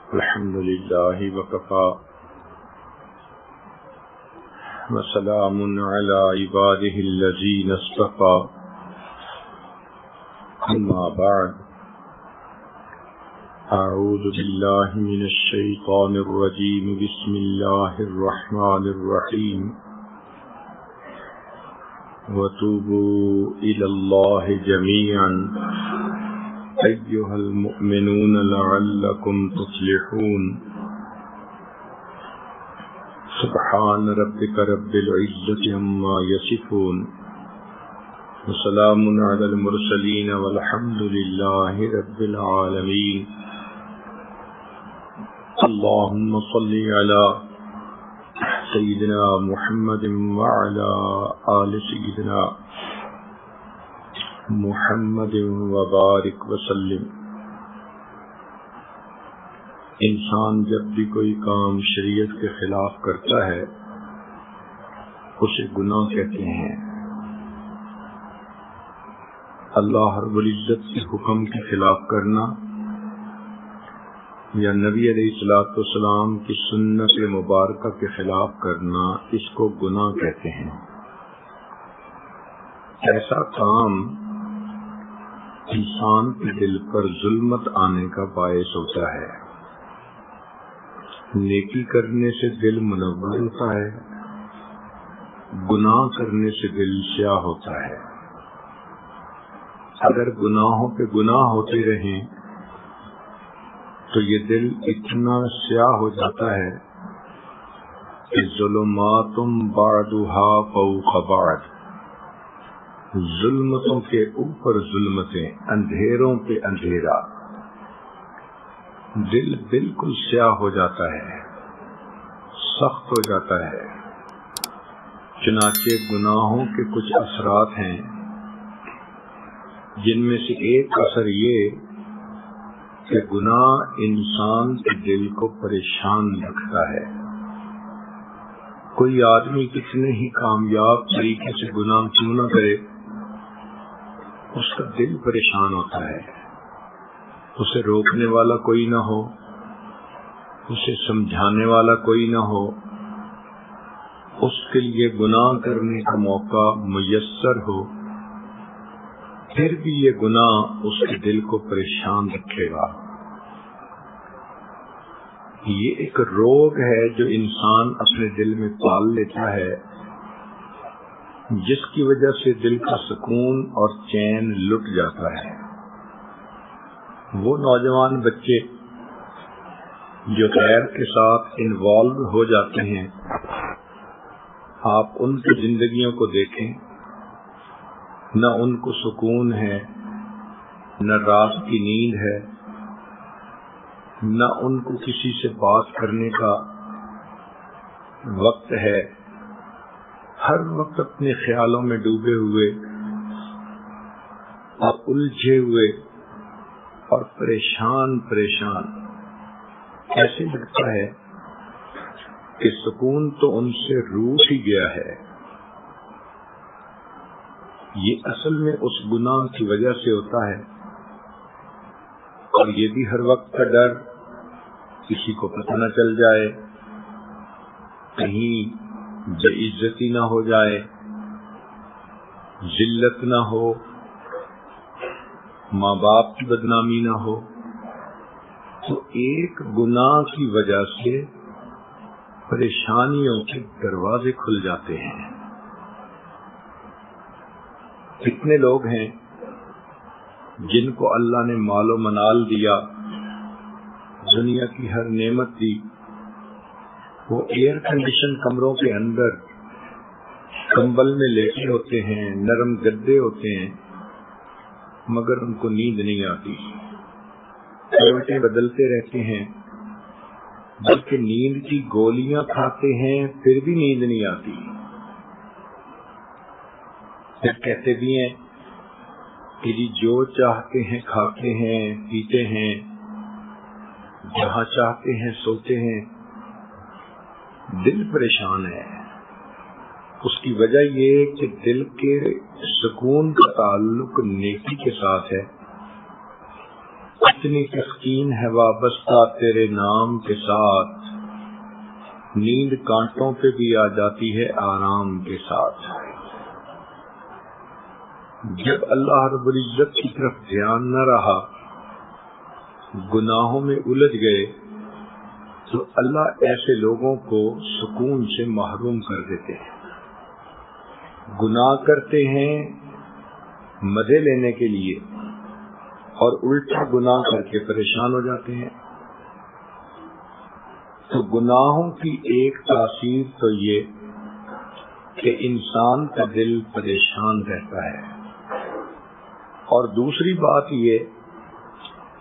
الحمد لله وكفى وسلام على عباده الذين اصطفى أما بعد أعوذ بالله من الشيطان الرجيم بسم الله الرحمن الرحيم وتوبوا إلى الله جميعا أيها المؤمنون لعلكم تفلحون سبحان ربك رب العزة عما يصفون وسلام على المرسلين والحمد لله رب العالمين اللهم صل على سيدنا محمد وعلى آل سيدنا محمد وبارک وسلم۔ انسان جب بھی کوئی کام شریعت کے خلاف کرتا ہے اسے گناہ کہتے ہیں۔ اللہ رب العزت کے حکم کے خلاف کرنا یا نبی علیہ الصلوۃ والسلام کی سنت مبارکہ کے خلاف کرنا اس کو گناہ کہتے ہیں۔ ایسا کام انسان کے دل پر ظلمت آنے کا باعث ہوتا ہے۔ نیکی کرنے سے دل منور ہوتا ہے، گناہ کرنے سے دل سیاہ ہوتا ہے۔ اگر گناہوں پہ گناہ ہوتے رہیں تو یہ دل اتنا سیاہ ہو جاتا ہے کہ ظلمات بعضها فوق بعض، ظلمتوں کے اوپر ظلمتیں، اندھیروں پہ اندھیرا، دل بالکل سیاہ ہو جاتا ہے، سخت ہو جاتا ہے۔ چنانچہ گناہوں کے کچھ اثرات ہیں جن میں سے ایک اثر یہ کہ گناہ انسان کے دل کو پریشان رکھتا ہے۔ کوئی آدمی کتنے ہی کامیاب طریقے سے گناہ کیوں نہ کرے، اس کا دل پریشان ہوتا ہے۔ اسے روکنے والا کوئی نہ ہو، اسے سمجھانے والا کوئی نہ ہو، اس کے لیے گناہ کرنے کا موقع میسر ہو، پھر بھی یہ گناہ اس کے دل کو پریشان رکھے گا۔ یہ ایک روگ ہے جو انسان اپنے دل میں پال لیتا ہے، جس کی وجہ سے دل کا سکون اور چین لٹ جاتا ہے۔ وہ نوجوان بچے جو غیر کے ساتھ انوالو ہو جاتے ہیں، آپ ان کی زندگیوں کو دیکھیں، نہ ان کو سکون ہے، نہ رات کی نیند ہے، نہ ان کو کسی سے بات کرنے کا وقت ہے، ہر وقت اپنے خیالوں میں ڈوبے ہوئے اور الجھے ہوئے اور پریشان ایسے لگتا ہے کہ سکون تو ان سے روٹ ہی گیا ہے۔ یہ اصل میں اس گناہ کی وجہ سے ہوتا ہے، اور یہ بھی ہر وقت کا ڈر، کسی کو پتہ نہ چل جائے، کہیں بے عزتی نہ ہو جائے، ذلت نہ ہو، ماں باپ کی بدنامی نہ ہو۔ تو ایک گناہ کی وجہ سے پریشانیوں کے دروازے کھل جاتے ہیں۔ کتنے لوگ ہیں جن کو اللہ نے مال و منال دیا، دنیا کی ہر نعمت دی، وہ ایئر کنڈیشن کمروں کے اندر کمبل میں لیٹے ہوتے ہیں، نرم گدے ہوتے ہیں، مگر ان کو نیند نہیں آتی، کروٹیں بدلتے رہتے ہیں، بلکہ نیند کی گولیاں کھاتے ہیں پھر بھی نیند نہیں آتی۔ پھر کہتے بھی ہیں کہ جی جو چاہتے ہیں کھاتے ہیں، پیتے ہیں، جہاں چاہتے ہیں سوتے ہیں، دل پریشان ہے۔ اس کی وجہ یہ کہ دل کے سکون کا تعلق نیکی کے ساتھ ہے، اتنی تسکین ہے وابستہ تیرے نام کے ساتھ، نیند کانٹوں پہ بھی آ جاتی ہے آرام کے ساتھ۔ جب اللہ رب العزت کی طرف دھیان نہ رہا، گناہوں میں الجھ گئے، تو اللہ ایسے لوگوں کو سکون سے محروم کر دیتے ہیں۔ گناہ کرتے ہیں مزے لینے کے لیے اور الٹا گناہ کر کے پریشان ہو جاتے ہیں۔ تو گناہوں کی ایک تاثیر تو یہ کہ انسان کا دل پریشان رہتا ہے، اور دوسری بات یہ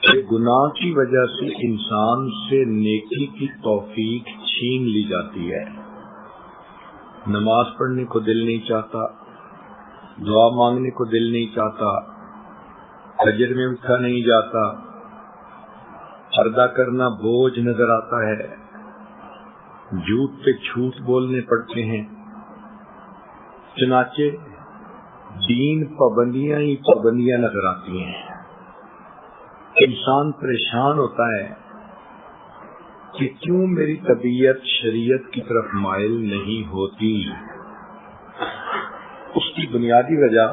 کہ گناہ کی وجہ سے انسان سے نیکی کی توفیق چھین لی جاتی ہے۔ نماز پڑھنے کو دل نہیں چاہتا، دعا مانگنے کو دل نہیں چاہتا، فجر میں اٹھا نہیں جاتا، پردہ کرنا بوجھ نظر آتا ہے، جھوٹ پہ جھوٹ بولنے پڑتے ہیں۔ چنانچہ دین پابندیاں ہی پابندیاں نظر آتی ہیں۔ انسان پریشان ہوتا ہے کہ کیوں میری طبیعت شریعت کی طرف مائل نہیں ہوتی۔ اس کی بنیادی وجہ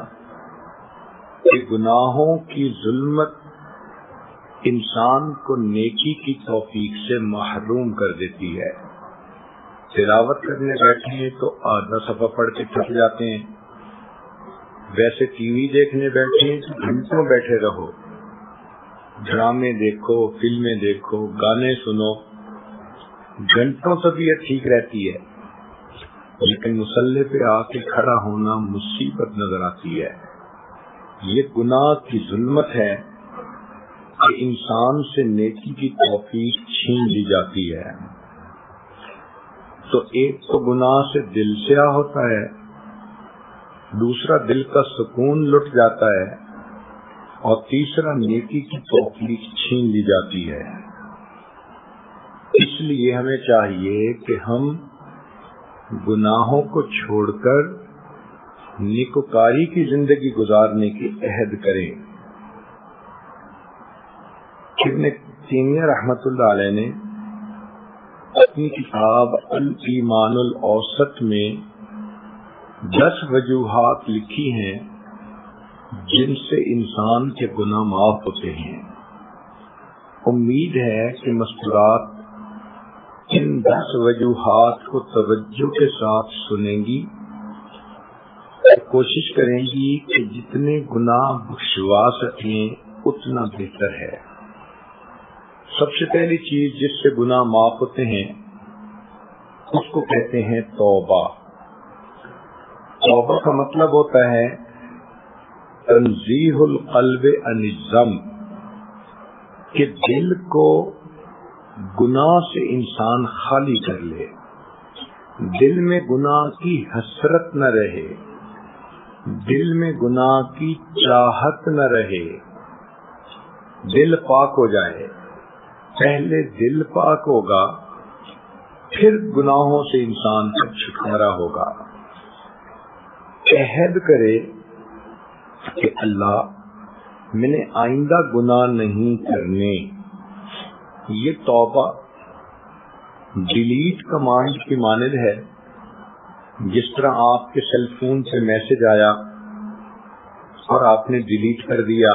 کہ گناہوں کی ظلمت انسان کو نیکی کی توفیق سے محروم کر دیتی ہے۔ تلاوت کرنے بیٹھے ہیں تو آدھا صفحہ پڑھ کے تھک جاتے ہیں، ویسے ٹی وی دیکھنے بیٹھے ہیں تو گھنٹوں بیٹھے رہو، ڈرامے دیکھو، فلمیں دیکھو، گانے سنو، گھنٹوں طبیعت ٹھیک رہتی ہے، لیکن مصلی پہ آ کے کھڑا ہونا مصیبت نظر آتی ہے۔ یہ گناہ کی ظلمت ہے کہ انسان سے نیکی کی توفیق چھین لی جاتی ہے۔ تو ایک تو گناہ سے دل سیاہ ہوتا ہے، دوسرا دل کا سکون لٹ جاتا ہے، اور تیسرا نیکی کی توفیق چھین لی جاتی ہے۔ اس لیے ہمیں چاہیے کہ ہم گناہوں کو چھوڑ کر نیکوکاری کی زندگی گزارنے کی عہد کریں۔ ابن تیمیہ رحمۃ اللہ علیہ نے اپنی کتاب الایمان الاوسط میں 10 وجوہات لکھی ہیں جن سے انسان کے گناہ معاف ہوتے ہیں۔ امید ہے کہ مستورات ان 10 وجوہات کو توجہ کے ساتھ سنیں گی اور کوشش کریں گی کہ جتنے گناہ بخشوا سکیں اتنا بہتر ہے۔ سب سے پہلی چیز جس سے گناہ معاف ہوتے ہیں اس کو کہتے ہیں توبہ۔ توبہ کا مطلب ہوتا ہے تنزیہ القلب عن الذنب، کہ دل کو گناہ سے انسان خالی کر لے، دل میں گناہ کی حسرت نہ رہے، دل میں گناہ کی چاہت نہ رہے، دل پاک ہو جائے۔ پہلے دل پاک ہوگا، پھر گناہوں سے انسان کا چھٹکارا ہوگا۔ عہد کرے کہ اللہ میں نے آئندہ گناہ نہیں کرنے۔ یہ توبہ ڈیلیٹ کمانڈ کی مانند ہے۔ جس طرح آپ کے سیل فون سے میسج آیا اور آپ نے ڈیلیٹ کر دیا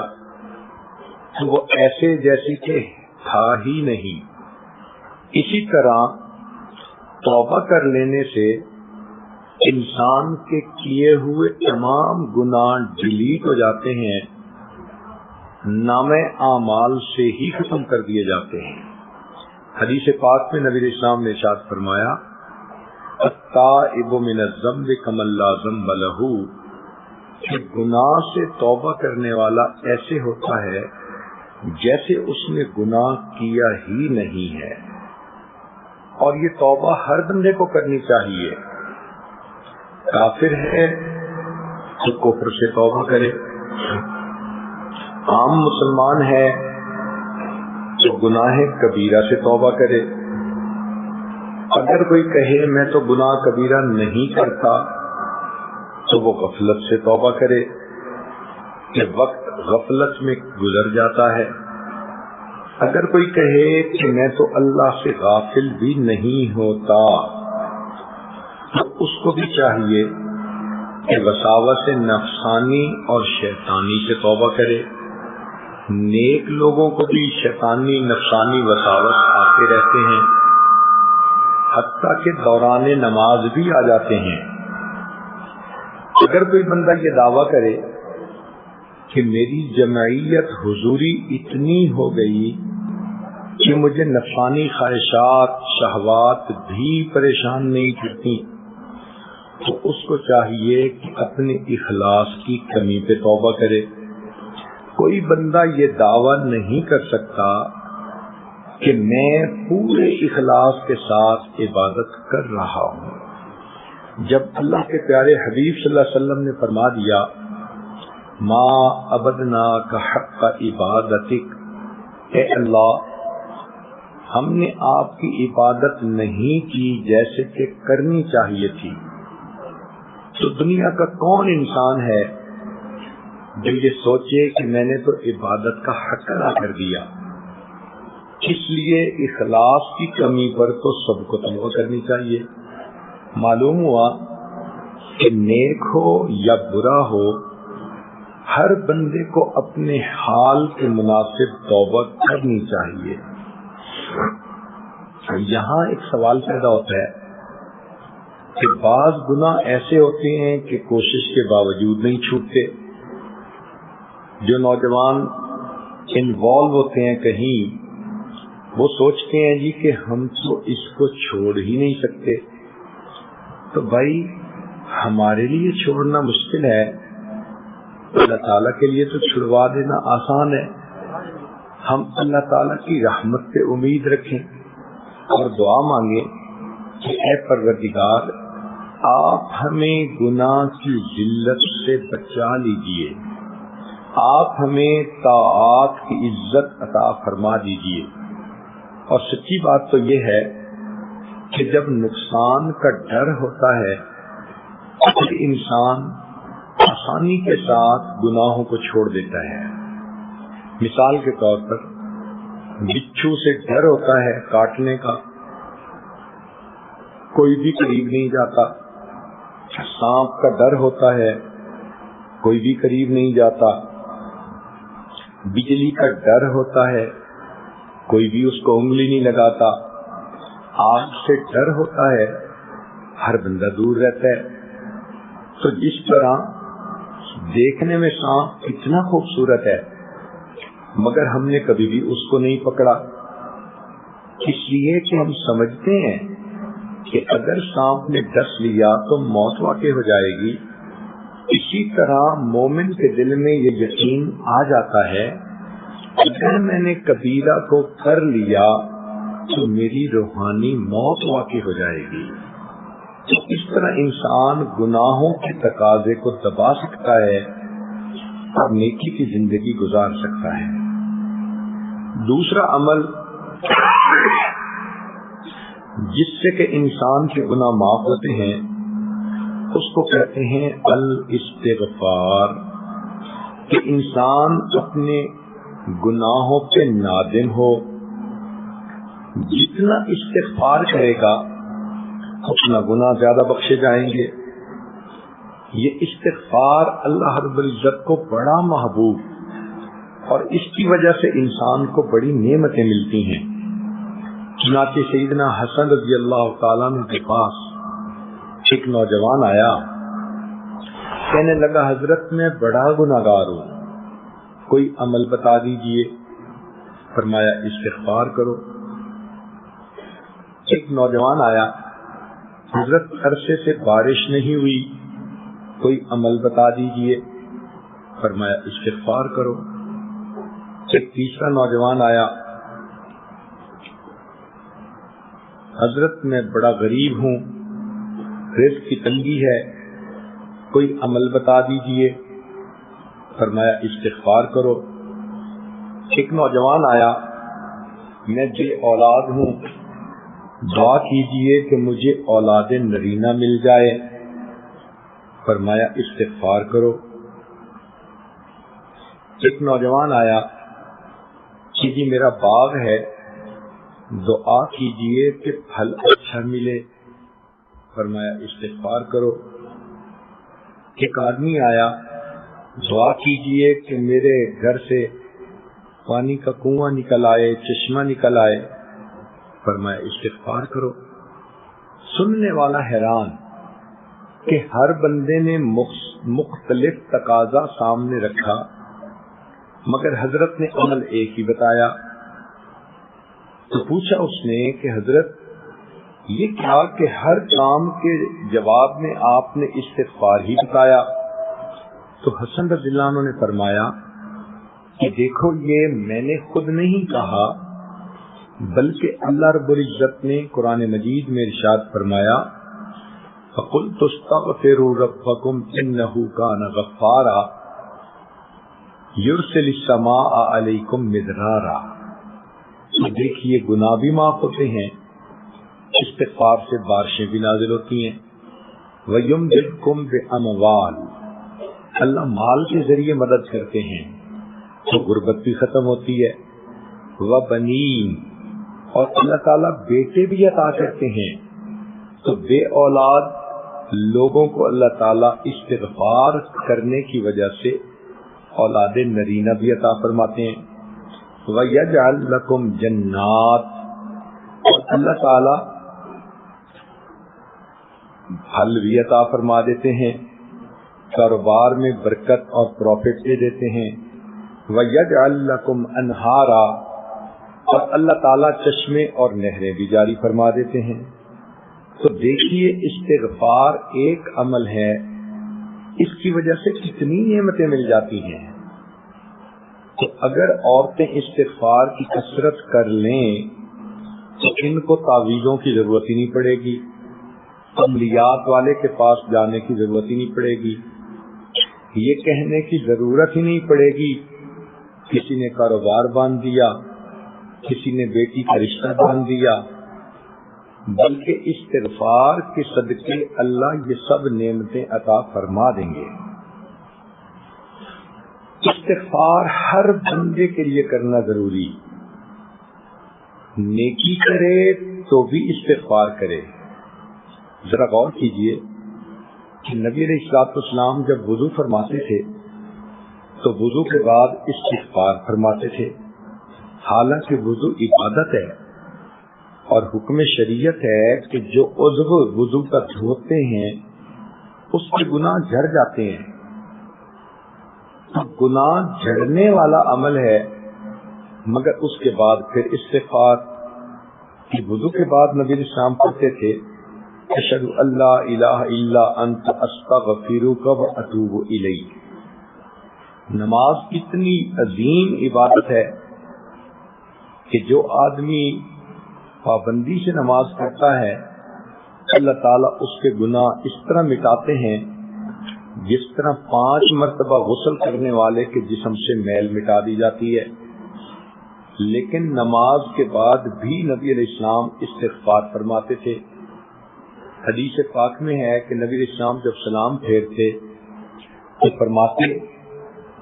تو وہ ایسے جیسے کہ تھا ہی نہیں۔ اسی طرح توبہ کر لینے سے انسان کے کیے ہوئے تمام گناہ ڈیلیٹ ہو جاتے ہیں، نامہ اعمال سے ہی ختم کر دیے جاتے ہیں۔ حدیث پاک میں نبی اسلام نے ارشاد فرمایا التائب من الذنب کمن لا ذنب لہ، کہ گناہ سے توبہ کرنے والا ایسے ہوتا ہے جیسے اس نے گناہ کیا ہی نہیں ہے۔ اور یہ توبہ ہر بندے کو کرنی چاہیے۔ کافر ہے تو کفر سے توبہ کرے، عام مسلمان ہے تو گناہ کبیرہ سے توبہ کرے۔ اگر کوئی کہے میں تو گناہ کبیرہ نہیں کرتا تو وہ غفلت سے توبہ کرے کہ وقت غفلت میں گزر جاتا ہے، اگر کوئی کہے کہ میں تو اللہ سے غافل بھی نہیں ہوتا، تو اس کو بھی چاہیے کہ وساوس نفسانی اور شیطانی سے توبہ کرے۔ نیک لوگوں کو بھی شیطانی نفسانی وساوس آتے رہتے ہیں، حتیٰ کہ دوران نماز بھی آ جاتے ہیں۔ اگر کوئی بندہ یہ دعویٰ کرے کہ میری جمعیت حضوری اتنی ہو گئی کہ مجھے نفسانی خواہشات شہوات بھی پریشان نہیں کرتی، تو اس کو چاہیے کہ اپنے اخلاص کی کمی پہ توبہ کرے۔ کوئی بندہ یہ دعویٰ نہیں کر سکتا کہ میں پورے اخلاص کے ساتھ عبادت کر رہا ہوں، جب اللہ کے پیارے حبیب صلی اللہ علیہ وسلم نے فرما دیا ما عبدناک حق عبادتک، اے اللہ ہم نے آپ کی عبادت نہیں کی جیسے کہ کرنی چاہیے تھی، تو دنیا کا کون انسان ہے جو یہ سوچے کہ میں نے تو عبادت کا حق ادا کر دیا؟ اس لیے اخلاص کی کمی پر تو سب کو توبہ کرنی چاہیے۔ معلوم ہوا کہ نیک ہو یا برا ہو، ہر بندے کو اپنے حال کے مناسب توبہ کرنی چاہیے۔ یہاں ایک سوال پیدا ہوتا ہے کہ بعض گناہ ایسے ہوتے ہیں کہ کوشش کے باوجود نہیں چھوٹتے۔ جو نوجوان انوالو ہوتے ہیں کہیں، وہ سوچتے ہیں جی کہ ہم تو اس کو چھوڑ ہی نہیں سکتے، تو بھائی ہمارے لیے چھوڑنا مشکل ہے، اللہ تعالیٰ کے لیے تو چھڑوا دینا آسان ہے۔ ہم اللہ تعالیٰ کی رحمت پہ امید رکھیں اور دعا مانگیں کہ اے پروردگار آپ ہمیں گناہ کی ذلت سے بچا لیجئے، آپ ہمیں طاعات کی عزت عطا فرما دیجئے۔ اور سچی بات تو یہ ہے کہ جب نقصان کا ڈر ہوتا ہے تو انسان آسانی کے ساتھ گناہوں کو چھوڑ دیتا ہے۔ مثال کے طور پر بچھو سے ڈر ہوتا ہے کاٹنے کا، کوئی بھی قریب نہیں جاتا۔ سانپ کا ڈر ہوتا ہے، کوئی بھی قریب نہیں جاتا۔ بجلی کا ڈر ہوتا ہے، کوئی بھی اس کو انگلی نہیں لگاتا۔ آگ سے ڈر ہوتا ہے، ہر بندہ دور رہتا ہے۔ تو جس طرح دیکھنے میں سانپ اتنا خوبصورت ہے مگر ہم نے کبھی بھی اس کو نہیں پکڑا، اس لیے کہ ہم سمجھتے ہیں کہ اگر سانپ نے ڈس لیا تو موت واقع ہو جائے گی۔ اسی طرح مومن کے دل میں یہ یقین آ جاتا ہے اگر میں نے کبیرہ کو کر لیا تو میری روحانی موت واقع ہو جائے گی۔ تو اس طرح انسان گناہوں کے تقاضے کو دبا سکتا ہے اور نیکی کی زندگی گزار سکتا ہے۔ دوسرا عمل جس سے کہ انسان کے گناہ معاف ہوتے ہیں اس کو کہتے ہیں الاستغفار، کہ انسان اپنے گناہوں پہ نادم ہو، جتنا استغفار کرے گا اتنا گناہ زیادہ بخشے جائیں گے۔ یہ استغفار اللہ رب العزت کو بڑا محبوب اور اس کی وجہ سے انسان کو بڑی نعمتیں ملتی ہیں۔ چنانچہ سیدنا حسن رضی اللہ تعالیٰ عنہ کے پاس ایک نوجوان آیا، کہنے لگا حضرت میں بڑا گناہگار ہوں، کوئی عمل بتا دیجئے۔ فرمایا استغفار کرو۔ ایک نوجوان آیا، حضرت عرصے سے بارش نہیں ہوئی، کوئی عمل بتا دیجئے۔ فرمایا استغفار کرو۔ ایک تیسرا نوجوان آیا، حضرت میں بڑا غریب ہوں، رزق کی تنگی ہے، کوئی عمل بتا دیجئے۔ فرمایا استغفار کرو۔ ایک نوجوان آیا، میں بے اولاد ہوں، دعا کیجئے کہ مجھے اولاد نرینہ مل جائے۔ فرمایا استغفار کرو۔ ایک نوجوان آیا، کہ جی میرا باغ ہے، دعا کیجئے کہ پھل اچھا ملے. فرمایا استغفار کرو. ایک آدمی آیا، دعا کیجئے کہ میرے گھر سے پانی کا کنواں نکل آئے، چشمہ نکل آئے. فرمایا استغفار کرو. سننے والا حیران کہ ہر بندے نے مختلف تقاضا سامنے رکھا، مگر حضرت نے عمل ایک ہی بتایا. تو پوچھا اس نے کہ حضرت یہ کیا کہ ہر کام کے جواب میں آپ نے استغفار ہی بتایا؟ تو حسن رضی اللہ عنہ نے فرمایا کہ دیکھو یہ میں نے خود نہیں کہا، بلکہ اللہ رب العزت نے قرآن مجید میں ارشاد فرمایا فَقُلْتُ اسْتَغْفِرُوا رَبَّكُمْ إِنَّهُ كَانَ غَفَّارًا يُرْسِلِ السَّمَاءَ عَلَيْكُمْ مِدْرَارًا. دیکھیے گناہ بھی معاف ہوتے ہیں، استغفار سے بارشیں بھی نازل ہوتی ہیں. وَيُمْدِدْكُمْ بِأَمْوَالٍ، اللہ مال کے ذریعے مدد کرتے ہیں تو غربت بھی ختم ہوتی ہے. وَبَنِينَ، اور اللہ تعالیٰ بیٹے بھی عطا کرتے ہیں تو بے اولاد لوگوں کو اللہ تعالیٰ استغفار کرنے کی وجہ سے اولاد نرینہ بھی عطا فرماتے ہیں. وَيَجْعَلْ لَكُمْ جَنَّاتٍ، اور اللہ تعالیٰ پھل بھی عطا فرما دیتے ہیں، کاروبار میں برکت اور پروفٹ دے دیتے ہیں. وَيَجْعَلْ لَكُمْ أَنْهَارًا، اور اللہ تعالیٰ چشمے اور نہریں بھی جاری فرما دیتے ہیں. تو دیکھیے استغفار ایک عمل ہے، اس کی وجہ سے کتنی نعمتیں مل جاتی ہیں. تو اگر عورتیں استغفار کی کثرت کر لیں تو ان کو تعویذوں کی ضرورت ہی نہیں پڑے گی، عملیات والے کے پاس جانے کی ضرورت ہی نہیں پڑے گی، یہ کہنے کی ضرورت ہی نہیں پڑے گی کسی نے کاروبار باندھ دیا، کسی نے بیٹی کا رشتہ باندھ دیا، بلکہ استغفار کے صدقے اللہ یہ سب نعمتیں عطا فرما دیں گے. استغفار ہر بندے کے لیے کرنا ضروری، نیکی کرے تو بھی استغفار کرے. ذرا غور کیجئے کہ نبی علیہ الصلوۃ والسلام جب وضو فرماتے تھے تو وضو کے بعد استغفار فرماتے تھے. حالانکہ وضو عبادت ہے اور حکم شریعت ہے کہ جو عضو وضو کا دھوتے ہیں اس کے گناہ جھڑ جاتے ہیں. گناہ جھڑنے والا عمل ہے، مگر اس کے بعد پھر استغفار کی وضو کے بعد نبی علیہ السلام پڑھتے تھے اشہد ان لا الہ الا انت استغفرک واتوب الیک. نماز کتنی عظیم عبادت ہے کہ جو آدمی پابندی سے نماز پڑھتا ہے اللہ تعالیٰ اس کے گناہ اس طرح مٹاتے ہیں جس طرح 5 مرتبہ غسل کرنے والے کے جسم سے میل مٹا دی جاتی ہے. لیکن نماز کے بعد بھی نبی علیہ السلام استغفار فرماتے تھے. حدیث پاک میں ہے کہ نبی علیہ السلام جب سلام پھیرتے تو فرماتے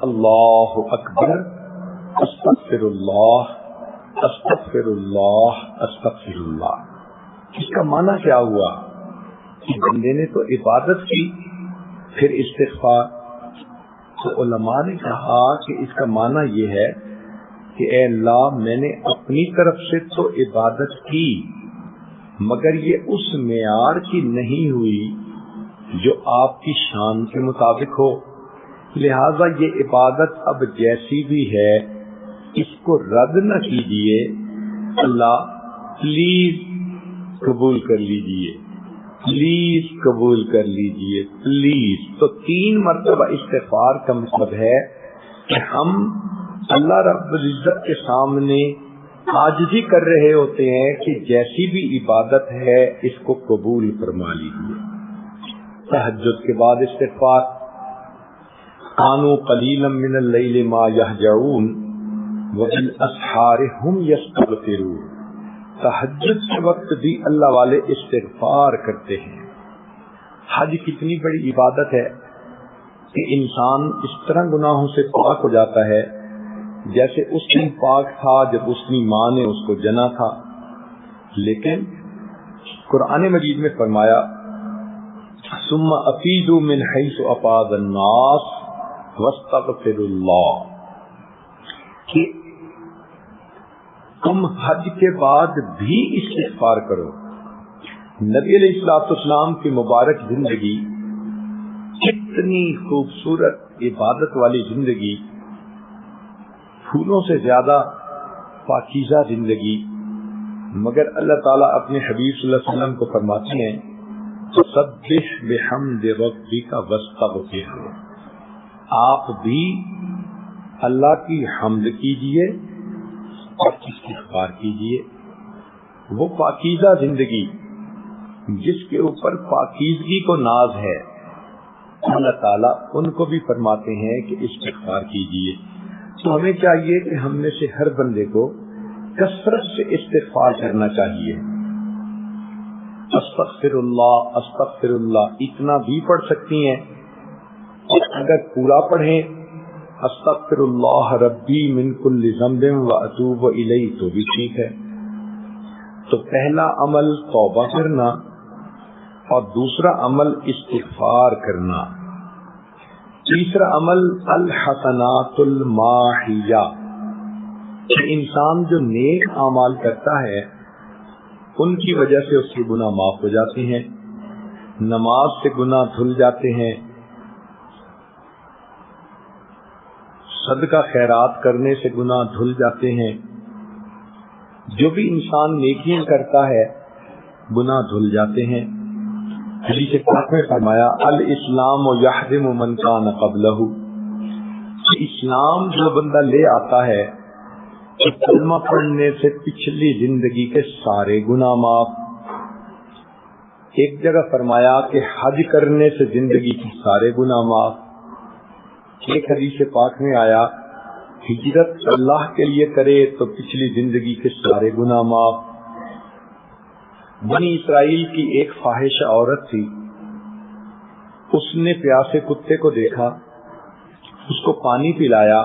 اللہ اکبر استغفر اللہ استغفر اللہ استغفر اللہ. اس کا معنی کیا ہوا کہ بندے نے تو عبادت کی پھر استغفار. تو علماء نے کہا کہ اس کا معنی یہ ہے کہ اے اللہ میں نے اپنی طرف سے تو عبادت کی مگر یہ اس معیار کی نہیں ہوئی جو آپ کی شان کے مطابق ہو، لہذا یہ عبادت اب جیسی بھی ہے اس کو رد نہ کیجیے، اللہ پلیز قبول کر لیجیے، پلیز قبول کر لیجیے، پلیز. تو 3 مرتبہ استغفار کا مطلب ہے کہ ہم اللہ رب العزت کے سامنے عاجزی کر رہے ہوتے ہیں کہ جیسی بھی عبادت ہے اس کو قبول فرما لیجیے. تہجد کے بعد استغفار کانوا قلیلا من اللیل ما یہجعون وبالاسحار هم یستغفرون. تہجد کے وقت بھی اللہ والے استغفار کرتے ہیں. حج کتنی بڑی عبادت ہے کہ انسان اس طرح گناہوں سے پاک ہو جاتا ہے جیسے اس دن پاک تھا جب اس کی ماں نے اس کو جنا تھا، لیکن قرآن مجید میں فرمایا ثم افیدوا من حیث افاض الناس واستغفروا اللہ، کہ تم حج کے بعد بھی استغفار کرو۔ نبی علیہ الصلوۃ والسلام کی مبارک زندگی اتنی خوبصورت عبادت والی زندگی، پھولوں سے زیادہ پاکیزہ زندگی، مگر اللہ تعالیٰ اپنے حبیب صلی اللہ علیہ وسلم کو فرماتے ہیں سبح بحمد ربک واستغفرہ، آپ بھی اللہ کی حمد کیجئے اور استغفار کیجئے۔ وہ پاکیزہ زندگی جس کے اوپر پاکیزگی کو ناز ہے، اللہ تعالیٰ ان کو بھی فرماتے ہیں کہ استغفار کیجئے۔ تو ہمیں چاہیے کہ ہم میں سے ہر بندے کو کثرت سے استغفار کرنا چاہیے۔ استغفر اللہ اتنا بھی پڑھ سکتی ہیں، اور اگر پورا پڑھیں استغفر اللہ ربی من کل ذنب واتوب الیہ تو بھی ٹھیک ہے۔ تو پہلا عمل توبہ کرنا اور دوسرا عمل استغفار کرنا۔ تیسرا عمل الحسنات الماحیہ، کہ انسان جو نیک اعمال کرتا ہے ان کی وجہ سے اس کے گناہ معاف ہو جاتے ہیں، نماز سے گناہ دھل جاتے ہیں، صدقہ خیرات کرنے سے گناہ دھل جاتے ہیں۔ جو بھی انسان نیکیاں کرتا ہے گناہ دھل جاتے ہیں۔ حدیث پاک میں فرمایا الاسلام یحرم من کان قبلہ، کہ اسلام جو بندہ لے آتا ہے کہ کلمہ پڑھنے سے پچھلی زندگی کے سارے گناہ معاف۔ ایک جگہ فرمایا کہ حج کرنے سے زندگی کے سارے گناہ معاف۔ ایک حدیث پاک میں آیا ہجرت اللہ کے لیے کرے تو پچھلی زندگی کے سارے گناہ معاف۔ بنی اسرائیل کی ایک فاحشہ عورت تھی، اس نے پیاسے کتے کو دیکھا، اس کو پانی پلایا،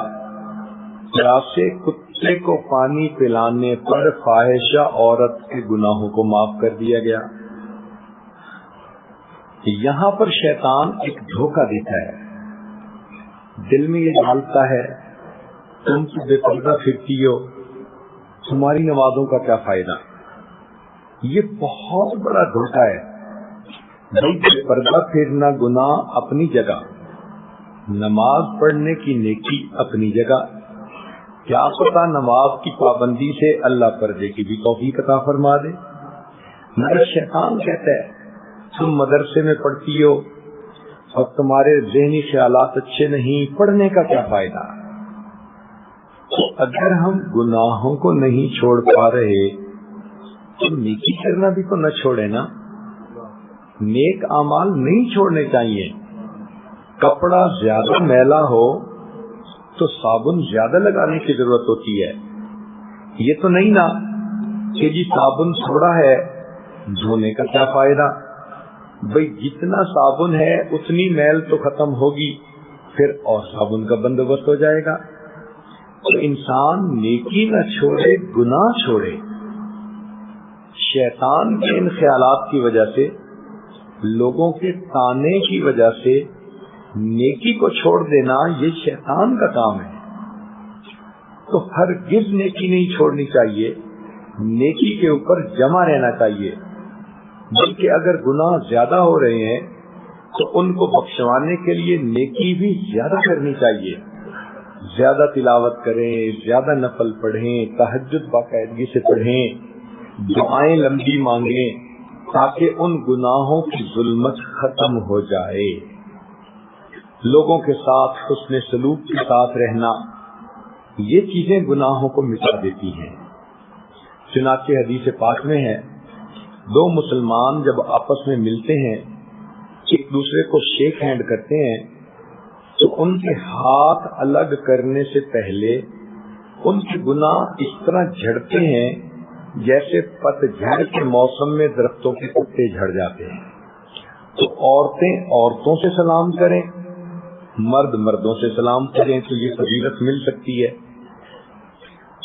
پیاسے کتے کو پانی پلانے پر فاحشہ عورت کے گناہوں کو معاف کر دیا گیا۔ یہاں پر شیطان ایک دھوکہ دیتا ہے، دل میں یہ ڈالتا ہے تم تو بے پردہ پھرتی ہو، تمہاری نمازوں کا کیا فائدہ۔ یہ بہت بڑا دھوکہ ہے۔ بے پردہ پھرنا گناہ اپنی جگہ، نماز پڑھنے کی نیکی اپنی جگہ۔ کیا پتہ نماز کی پابندی سے اللہ پردے کی بھی توفیق عطا فرما دے۔ مگر شیطان کہتا ہے تم مدرسے میں پڑھتی ہو اور تمہارے ذہنی خیالات اچھے نہیں، پڑھنے کا کیا فائدہ۔ تو اگر ہم گناہوں کو نہیں چھوڑ پا رہے تو نیکی کرنا بھی تو نہ چھوڑے نا۔ نیک اعمال نہیں چھوڑنے چاہیے۔ کپڑا زیادہ میلا ہو تو صابن زیادہ لگانے کی ضرورت ہوتی ہے۔ یہ تو نہیں نا کہ جی صابن تھوڑا ہے دھونے کا کیا فائدہ۔ بھئی جتنا صابن ہے اتنی میل تو ختم ہوگی، پھر اور صابن کا بندوبست ہو جائے گا۔ تو انسان نیکی نہ چھوڑے، گناہ چھوڑے۔ شیطان کے ان خیالات کی وجہ سے، لوگوں کے تانے کی وجہ سے نیکی کو چھوڑ دینا یہ شیطان کا کام ہے۔ تو ہرگز نیکی نہیں چھوڑنی چاہیے، نیکی کے اوپر جمع رہنا چاہیے۔ بلکہ اگر گناہ زیادہ ہو رہے ہیں تو ان کو بخشوانے کے لیے نیکی بھی زیادہ کرنی چاہیے۔ زیادہ تلاوت کریں، زیادہ نفل پڑھیں، تہجد باقاعدگی سے پڑھیں، دعائیں لمبی مانگیں، تاکہ ان گناہوں کی ظلمت ختم ہو جائے۔ لوگوں کے ساتھ حسن سلوک کے ساتھ رہنا، یہ چیزیں گناہوں کو مٹا دیتی ہیں۔ چنانچہ حدیث پاک میں ہے دو مسلمان جب آپس میں ملتے ہیں، ایک دوسرے کو شیک ہینڈ کرتے ہیں، تو ان کے ہاتھ الگ کرنے سے پہلے ان کے گناہ اس طرح جھڑتے ہیں جیسے پتجھڑ کے موسم میں درختوں کے پتے جھڑ جاتے ہیں۔ تو عورتیں عورتوں سے سلام کریں، مرد مردوں سے سلام کریں تو یہ فضیلت مل سکتی ہے۔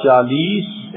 40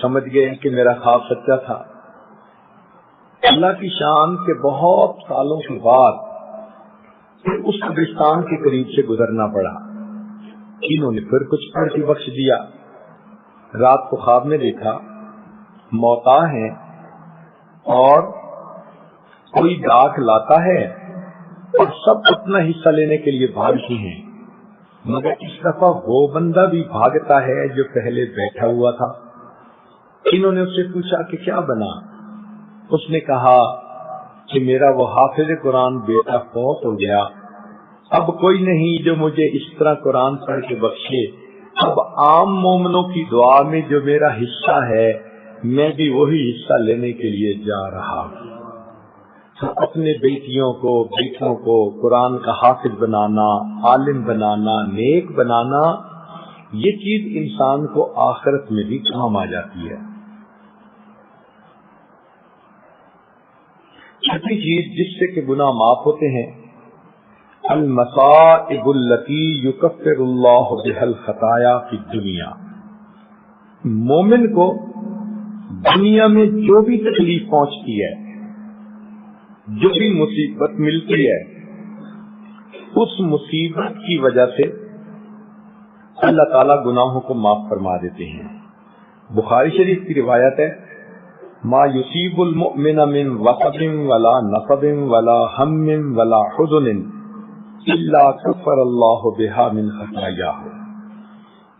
سمجھ گئے کہ میرا خواب سچا تھا۔ اللہ کی شان کے بہت سالوں کے بعد پھر اس قبرستان کے قریب سے گزرنا پڑا۔ انہوں نے پھر کچھ پڑھ کے بخش دیا۔ رات کو خواب میں دیکھا موتا ہے اور کوئی ڈاک لاتا ہے اور سب اپنا حصہ لینے کے لیے بھاگتی ہیں، مگر اس دفعہ وہ بندہ بھی بھاگتا ہے جو پہلے بیٹھا ہوا تھا۔ انہوں نے اس سے پوچھا کہ کیا بنا؟ اس نے کہا کہ میرا وہ حافظ قرآن بیٹا فوت ہو گیا، اب کوئی نہیں جو مجھے اس طرح قرآن پڑھ کے بخشے، اب عام مومنوں کی دعا میں جو میرا حصہ ہے میں بھی وہی حصہ لینے کے لیے جا رہا ہوں۔ اپنے بیٹیوں کو بیٹوں کو قرآن کا حافظ بنانا، عالم بنانا، نیک بنانا، یہ چیز انسان کو آخرت میں بھی کام آ جاتی ہے۔ چھٹی چیز جس سے کہ گناہ معاف ہوتے ہیں، المصائب التی یکفر اللہ بها الخطایا فی الدنیا۔ مومن کو دنیا میں جو بھی تکلیف پہنچتی ہے، جو بھی مصیبت ملتی ہے، اس مصیبت کی وجہ سے اللہ تعالیٰ گناہوں کو معاف فرما دیتے ہیں۔ بخاری شریف کی روایت ہے، ما یصیب المؤمن من وصب ولا نصب ولا ہم ولا حزن الا کفر اللہ بها من خطایاہ،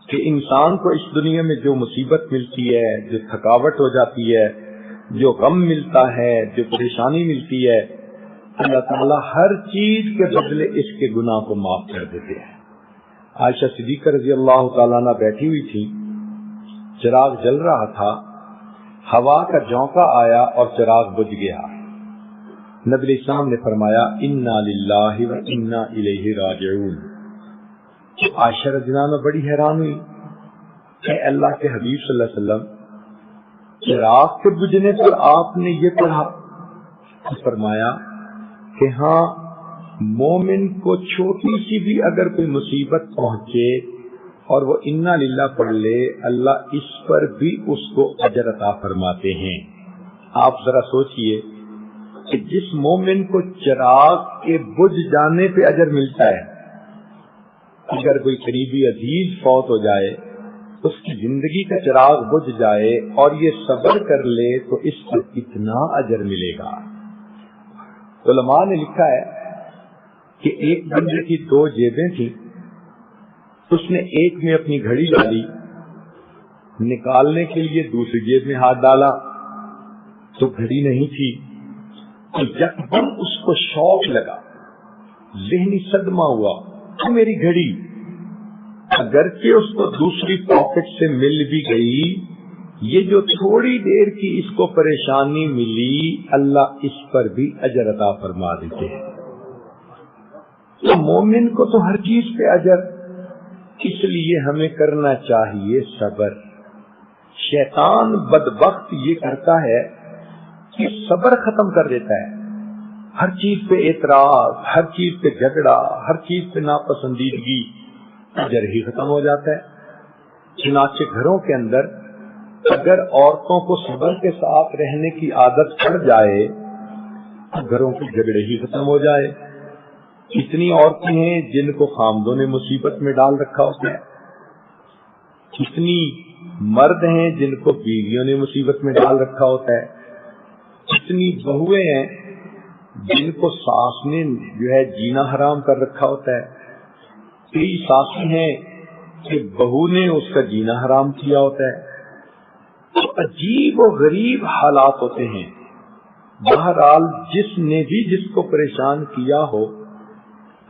کہ انسان کو اس دنیا میں جو مصیبت ملتی ہے، جو تھکاوٹ ہو جاتی ہے، جو غم ملتا ہے، جو پریشانی ملتی ہے، اللہ تعالیٰ ہر چیز کے بدلے اس کے گناہ کو معاف کر دیتے ہیں۔ عائشہ صدیقہ رضی اللہ تعالیٰ عنہ بیٹھی ہوئی تھی، چراغ جل رہا تھا، ہوا کا جھونکا آیا اور چراغ بجھ گیا۔ نبی علیہ السلام نے فرمایا انا للہ و انا الیہ راجعون۔ عائشہ رضی اللہ عنہ بڑی حیران ہوئی کہ اللہ کے حبیب صلی اللہ علیہ وسلم چراغ کے بجھنے پر آپ نے یہ پڑھا؟ فرمایا کہ ہاں، مومن کو چھوٹی سی بھی اگر کوئی مصیبت پہنچے اور وہ انا للہ پڑھ لے، اللہ اس پر بھی اس کو اجر عطا فرماتے ہیں۔ آپ ذرا سوچئے کہ جس مومن کو چراغ کے بجھ جانے پہ اجر ملتا ہے، اگر کوئی قریبی عزیز فوت ہو جائے، اس کی زندگی کا چراغ بجھ جائے اور یہ صبر کر لے تو اس پر کتنا اجر ملے گا۔ علماء نے لکھا ہے کہ ایک بندے کی 2 جیبیں تھیں، اس نے ایک میں اپنی گھڑی ڈالی، نکالنے کے لیے دوسری جیب میں ہاتھ ڈالا تو گھڑی نہیں تھی۔ یکدم اس کو شوق لگا، ذہنی صدمہ ہوا، میری گھڑی، اگرچہ اس کو دوسری پاکٹ سے مل بھی گئی، یہ جو تھوڑی دیر کی اس کو پریشانی ملی، اللہ اس پر بھی اجر عطا فرما دیتے ہیں۔ تو مومن کو تو ہر چیز پہ اجر، اس لیے ہمیں کرنا چاہیے صبر۔ شیطان بدبخت یہ کرتا ہے کہ صبر ختم کر دیتا ہے، ہر چیز پہ اعتراض، ہر چیز پہ جھگڑا، ہر چیز پہ ناپسندیدگی، اجر ہی ختم ہو جاتا ہے۔ چنانچہ گھروں کے اندر اگر عورتوں کو صبر کے ساتھ رہنے کی عادت پڑ جائے تو گھروں کے جھگڑے ہی ختم ہو جائے۔ کتنی عورتیں ہیں جن کو خامدوں نے مصیبت میں ڈال رکھا ہوتا ہے، کتنی مرد ہیں جن کو بیویوں نے مصیبت میں ڈال رکھا ہوتا ہے، کتنی بہویں ہیں جن کو ساس نے جو ہے جینا حرام کر رکھا ہوتا ہے، کئی ساسیں ہیں کہ بہو نے اس کا جینا حرام کیا ہوتا ہے۔ تو عجیب و غریب حالات ہوتے ہیں۔ بہرحال جس نے بھی جس کو پریشان کیا ہو،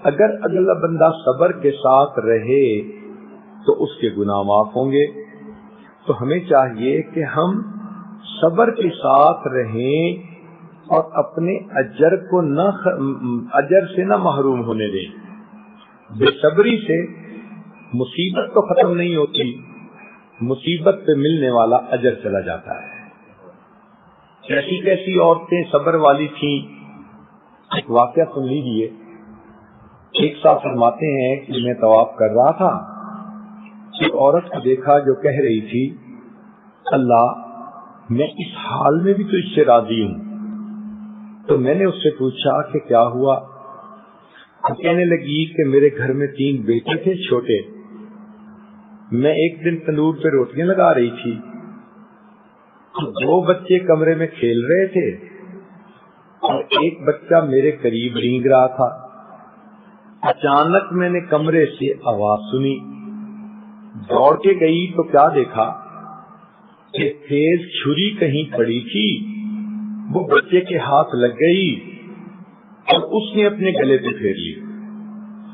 اگر اگلا بندہ صبر کے ساتھ رہے تو اس کے گناہ معاف ہوں گے۔ تو ہمیں چاہیے کہ ہم صبر کے ساتھ رہیں اور اپنے اجر کو اجر سے نہ محروم ہونے دیں۔ بے صبری سے مصیبت تو ختم نہیں ہوتی، مصیبت پہ ملنے والا اجر چلا جاتا ہے۔ کیسی کیسی عورتیں صبر والی تھیں، ایک واقعہ سن لیجیے۔ ایک صاحب فرماتے ہیں کہ میں طواف کر رہا تھا، ایک عورت کو دیکھا جو کہہ رہی تھی اللہ میں اس حال میں بھی تو اس سے راضی ہوں. تو میں نے اس سے پوچھا کہ کیا ہوا؟ کہنے لگی کہ میرے گھر میں 3 بیٹے تھے چھوٹے. میں ایک دن تندور پہ روٹیاں لگا رہی تھی، 2 بچے کمرے میں کھیل رہے تھے اور ایک بچہ میرے قریب رینگ رہا تھا. اچانک میں نے کمرے سے آواز سنی، دوڑ کے گئی تو کیا دیکھا کہ تیز چھری کہیں پڑی تھی، وہ بچے کے ہاتھ لگ گئی اور اس نے اپنے گلے پہ پھیر لی.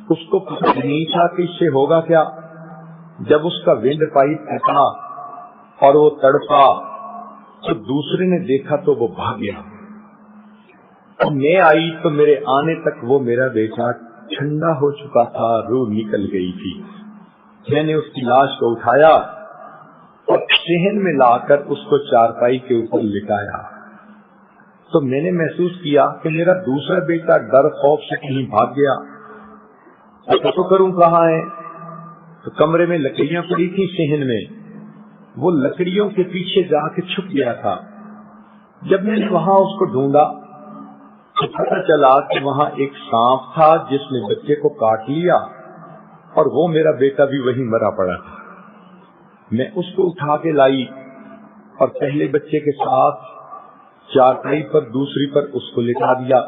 اس کو پتہ نہیں تھا کہ اس سے ہوگا کیا. جب اس کا ونڈ پائپ پھٹا اور وہ تڑپا تو دوسرے نے دیکھا تو وہ بھاگ گیا. میں آئی تو میرے آنے تک وہ میرا بیٹا ٹھنڈا ہو چکا تھا، روح نکل گئی تھی. میں نے اس کی لاش کو اٹھایا اور صحن میں لا کر اس کو چارپائی کے اوپر لٹایا. تو میں نے محسوس کیا کہ میرا دوسرا بیٹا ڈر خوف سے کہیں بھاگ گیا. تو کروں کہاں ہے؟ تو کمرے میں لکڑیاں پڑی تھی صحن میں، وہ لکڑیوں کے پیچھے جا کے چھپ گیا تھا. جب میں نے وہاں اس کو ڈھونڈا تو پتہ چلا کہ وہاں ایک سانپ تھا جس نے بچے کو کاٹ لیا اور وہ میرا بیٹا بھی وہیں مرا پڑا تھا. میں اس کو اٹھا کے لائی اور پہلے بچے کے ساتھ چارپائی پر دوسری پر اس کو لٹا دیا.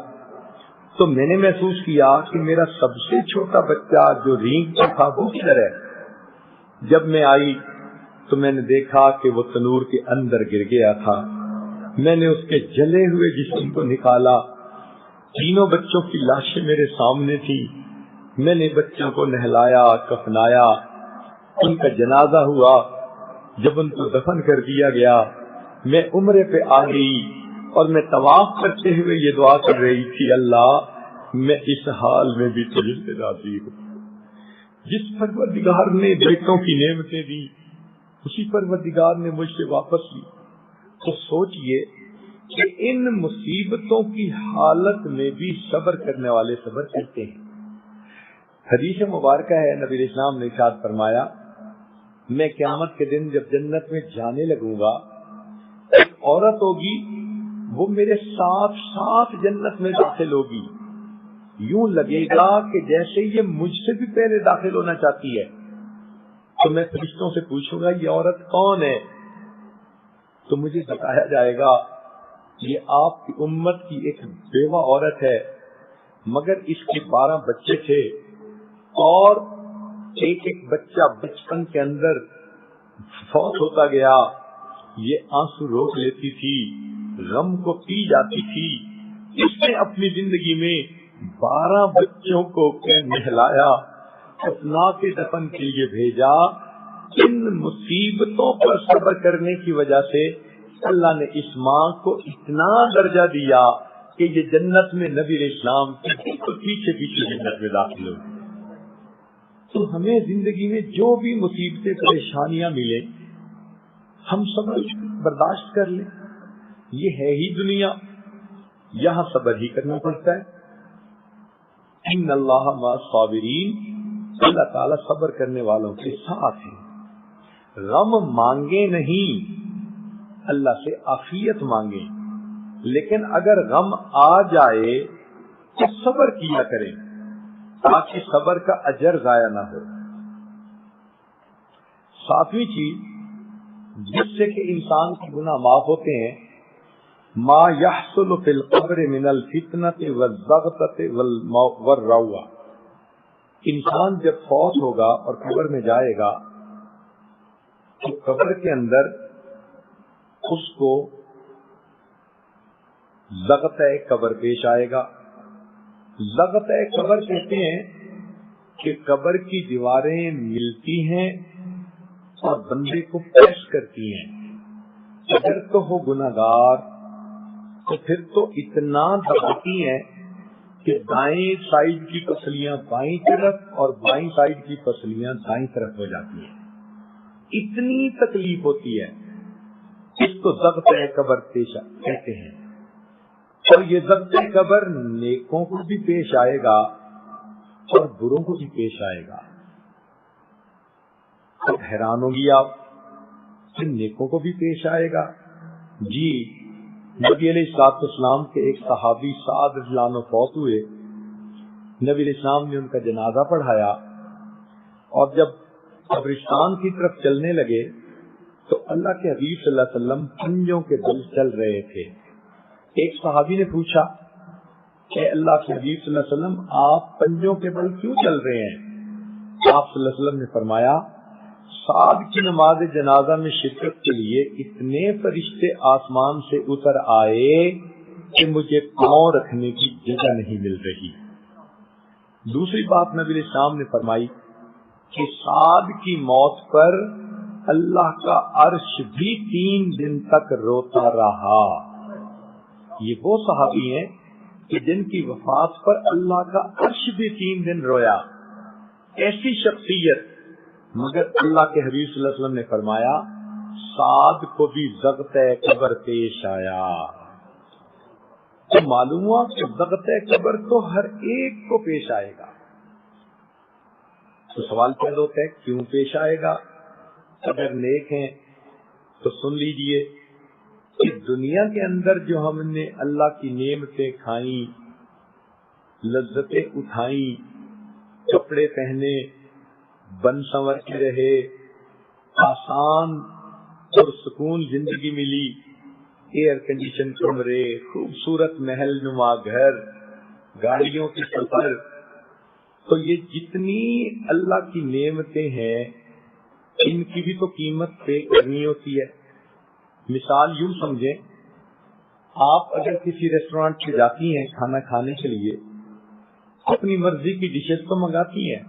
تو میں نے محسوس کیا کہ میرا سب سے چھوٹا بچہ جو رینگتا تھا وہ کدھر ہے. جب میں آئی تو میں نے دیکھا کہ وہ تنور کے اندر گر گیا تھا. میں نے اس کے جلے ہوئے جسم کو نکالا. 3 بچوں کی لاشیں میرے سامنے تھی. میں نے بچوں کو نہلایا، کفنایا، ان کا جنازہ ہوا. جب ان کو دفن کر دیا گیا میں عمرے پہ آ گئی اور میں طواف کرتے ہوئے یہ دعا کر رہی تھی، اللہ میں اس حال میں بھی تجھ سے راضی ہوں. جس پروردگار نے بیٹوں کی نعمتیں دی اسی پروردگار نے مجھ سے واپس لی. تو سوچئے کہ ان مصیبتوں کی حالت میں بھی صبر کرنے والے صبر کرتے ہیں. حدیث مبارکہ ہے، نبی اسلام نے ارشاد فرمایا، میں قیامت کے دن جب جنت میں جانے لگوں گا، ایک عورت ہوگی وہ میرے ساتھ ساتھ جنت میں داخل ہوگی. یوں لگے گا کہ جیسے یہ مجھ سے بھی پہلے داخل ہونا چاہتی ہے. تو میں فرشتوں سے پوچھوں گا یہ عورت کون ہے؟ تو مجھے بتایا جائے گا یہ آپ کی امت کی ایک بیوہ عورت ہے، مگر اس کے 12 بچے تھے اور ایک بچہ بچپن کے اندر فوت ہوتا گیا. یہ آنسو روک لیتی تھی، غم کو پی جاتی تھی. اس نے اپنی زندگی میں 12 بچوں کو نہلایا، اپنا کے دفن کے لیے بھیجا. ان مصیبتوں پر صبر کرنے کی وجہ سے اللہ نے اس ماں کو اتنا درجہ دیا کہ یہ جنت میں نبی اسلام کے پیچھے پیچھے جنت میں داخل ہو. تو ہمیں زندگی میں جو بھی مصیبتیں پریشانیاں ملے ہم صبر برداشت کر لیں. یہ ہے ہی دنیا، یہاں صبر ہی کرنا پڑتا ہے. ان اللہ مع الصابرین، اللہ تعالیٰ صبر کرنے والوں کے ساتھ ہے. غم مانگے نہیں، اللہ سے عافیت مانگے. لیکن اگر غم آ جائے تو صبر کیا کریں تاکہ صبر کا اجر ضائع نہ ہو. 7ویں چیز جس سے کہ انسان کے گناہ معاف ہوتے ہیں، ما يحصل في القبر من الفتنة والضغطة والروع. انسان جب فوت ہوگا اور قبر میں جائے گا تو قبر کے اندر اس کو ضغطہ قبر پیش آئے گا. ضغطہ قبر کہتے ہیں کہ قبر کی دیواریں ملتی ہیں اور بندے کو پیش کرتی ہیں. اگر تو ہو گناہگار تو پھر تو اتنا دباتی ہیں کہ دائیں سائیڈ کی پسلیاں بائیں طرف اور بائیں سائیڈ کی پسلیاں دائیں طرف ہو جاتی ہیں. اتنی تکلیف ہوتی ہے. اس کو ضغطہ قبر پیش کہتے ہیں. اور یہ ضغطہ قبر نیکوں کو بھی پیش آئے گا اور بروں کو بھی پیش آئے گا. حیران ہوگی آپ ان نیکوں کو بھی پیش آئے گا. جی نبی علیہ السلام کے ایک صحابی سعد رضی اللہ عنہ فوت ہوئے. نبی علیہ السلام نے ان کا جنازہ پڑھایا اور جب قبرستان کی طرف چلنے لگے تو اللہ کے حبیب صلی اللہ علیہ وسلم پنجوں کے بل چل رہے تھے. ایک صحابی نے پوچھا کہ اللہ کے حبیب صلی اللہ علیہ وسلم آپ پنجوں کے بل کیوں چل رہے ہیں؟ آپ صلی اللہ علیہ وسلم نے فرمایا سعد کی نماز جنازہ میں شرکت کے لیے اتنے فرشتے آسمان سے اتر آئے کہ مجھے پاؤں رکھنے کی جگہ نہیں مل رہی. دوسری بات نبی علیہ السلام نے فرمائی کہ سعد کی موت پر اللہ کا عرش بھی 3 دن تک روتا رہا. یہ وہ صحابی ہیں کہ جن کی وفات پر اللہ کا عرش بھی 3 دن رویا. ایسی شخصیت، مگر اللہ کے حبیب صلی اللہ علیہ وسلم نے فرمایا سعد کو بھی ضغط قبر پیش آیا. تو معلوم ہوا کہ ضغط قبر تو ہر ایک کو پیش آئے گا. تو سوال پیدا ہوتا ہے کیوں پیش آئے گا؟ اگر نیک ہیں تو سن لیجئے کہ دنیا کے اندر جو ہم نے اللہ کی نعمتیں کھائیں، لذتیں اٹھائیں، کپڑے پہنے، بن سنور کے رہے، آسان اور سکون زندگی ملی، ایئر کنڈیشن کمرے، خوبصورت محل نما گھر، گاڑیوں کی سفر، تو یہ جتنی اللہ کی نعمتیں ہیں ان کی بھی تو قیمت پے کرنی ہوتی ہے. مثال یوں سمجھیں، آپ اگر کسی ریسٹورینٹ پہ جاتی ہیں کھانا کھانے کے لیے، اپنی مرضی کی ڈشز تو منگاتی ہیں،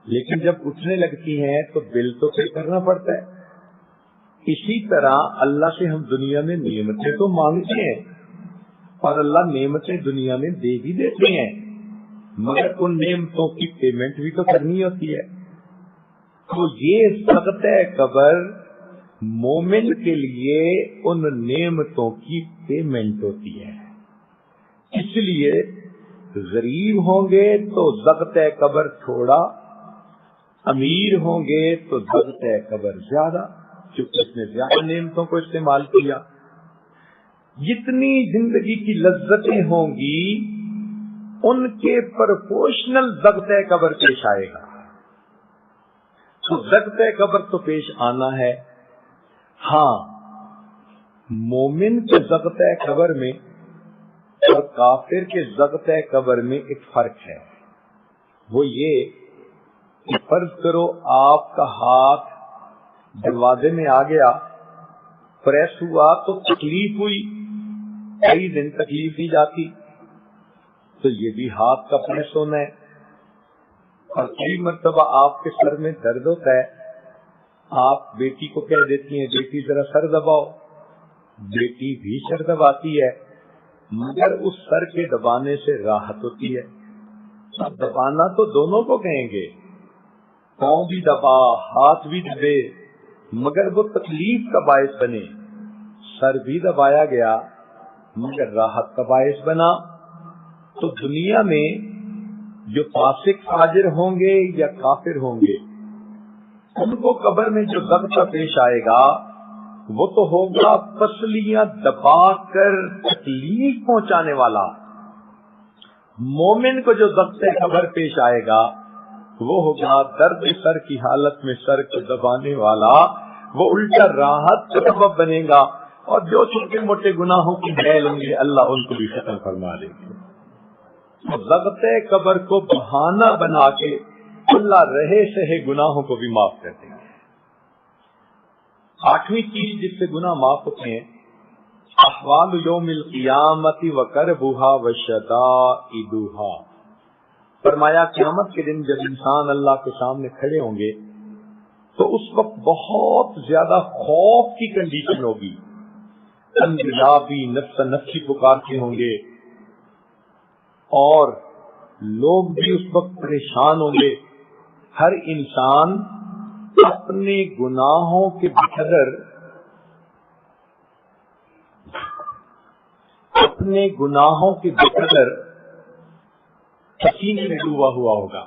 لیکن جب اٹھنے لگتی ہیں تو بل تو پے کرنا پڑتا ہے. اسی طرح اللہ سے ہم دنیا میں نعمتیں تو مانگتے ہیں اور اللہ نعمتیں دنیا میں دے بھی دیتے ہیں، مگر ان نعمتوں کی پیمنٹ بھی تو کرنی ہوتی ہے. تو یہ ضغط قبر مومن کے لیے ان نعمتوں کی پیمنٹ ہوتی ہے. اس لیے غریب ہوں گے تو ضغط قبر تھوڑا، امیر ہوں گے تو ضغط قبر زیادہ، کیونکہ اس نے زیادہ نعمتوں کو استعمال کیا. جتنی زندگی کی لذتیں ہوں گی ان کے پرپورشنل ضغط قبر پیش آئے گا. تو ضغط قبر تو پیش آنا ہے. ہاں، مومن کے ضغط قبر میں اور کافر کے ضغط قبر میں ایک فرق ہے. وہ یہ کہ فرض کرو آپ کا ہاتھ دروازے میں آ گیا، پریس ہوا تو تکلیف ہوئی، کئی دن تکلیف دی جاتی، تو یہ بھی ہاتھ کا پریس ہونا ہے. اور کئی مرتبہ آپ کے سر میں درد ہوتا ہے، آپ بیٹی کو کہہ دیتی ہیں بیٹی ذرا سر دباؤ، بیٹی بھی سر دباتی ہے، مگر اس سر کے دبانے سے راحت ہوتی ہے. اب دبانا تو دونوں کو کہیں گے، پاؤں بھی دبا ہاتھ بھی دبے، مگر وہ تکلیف کا باعث بنے. سر بھی دبایا گیا مگر راحت کا باعث بنا. تو دنیا میں جو فاسق فاجر ہوں گے یا کافر ہوں گے، ان کو قبر میں جو ضغط پیش آئے گا وہ تو ہوگا پسلیاں دبا کر تکلیف پہنچانے والا. مومن کو جو ضغط قبر پیش آئے گا وہ ہوگا درد سر کی حالت میں سر کو دبانے والا، وہ الٹا راحت کا سبب بنے گا. اور جو چھوٹے موٹے گناہوں کی میل ہوں گے اللہ ان کو بھی ختم فرما دے گا. ضغط قبر کو بہانہ بنا کے اللہ رہے سہے گناہوں کو بھی معاف کر دیں گے. 8ویں چیز جس سے گناہ معاف ہوتے ہیں، احوال یوم القیامت وکربھا وشدائدھا. فرمایا قیامت کے دن جب انسان اللہ کے سامنے کھڑے ہوں گے تو اس وقت بہت زیادہ خوف کی کنڈیشن ہوگی. انبیاء بھی نفس نفسی پکارتے ہوں گے اور لوگ بھی اس وقت پریشان ہوں گے. ہر انسان اپنے گناہوں کے بقدر پسینے میں ڈوبا ہوا ہوگا.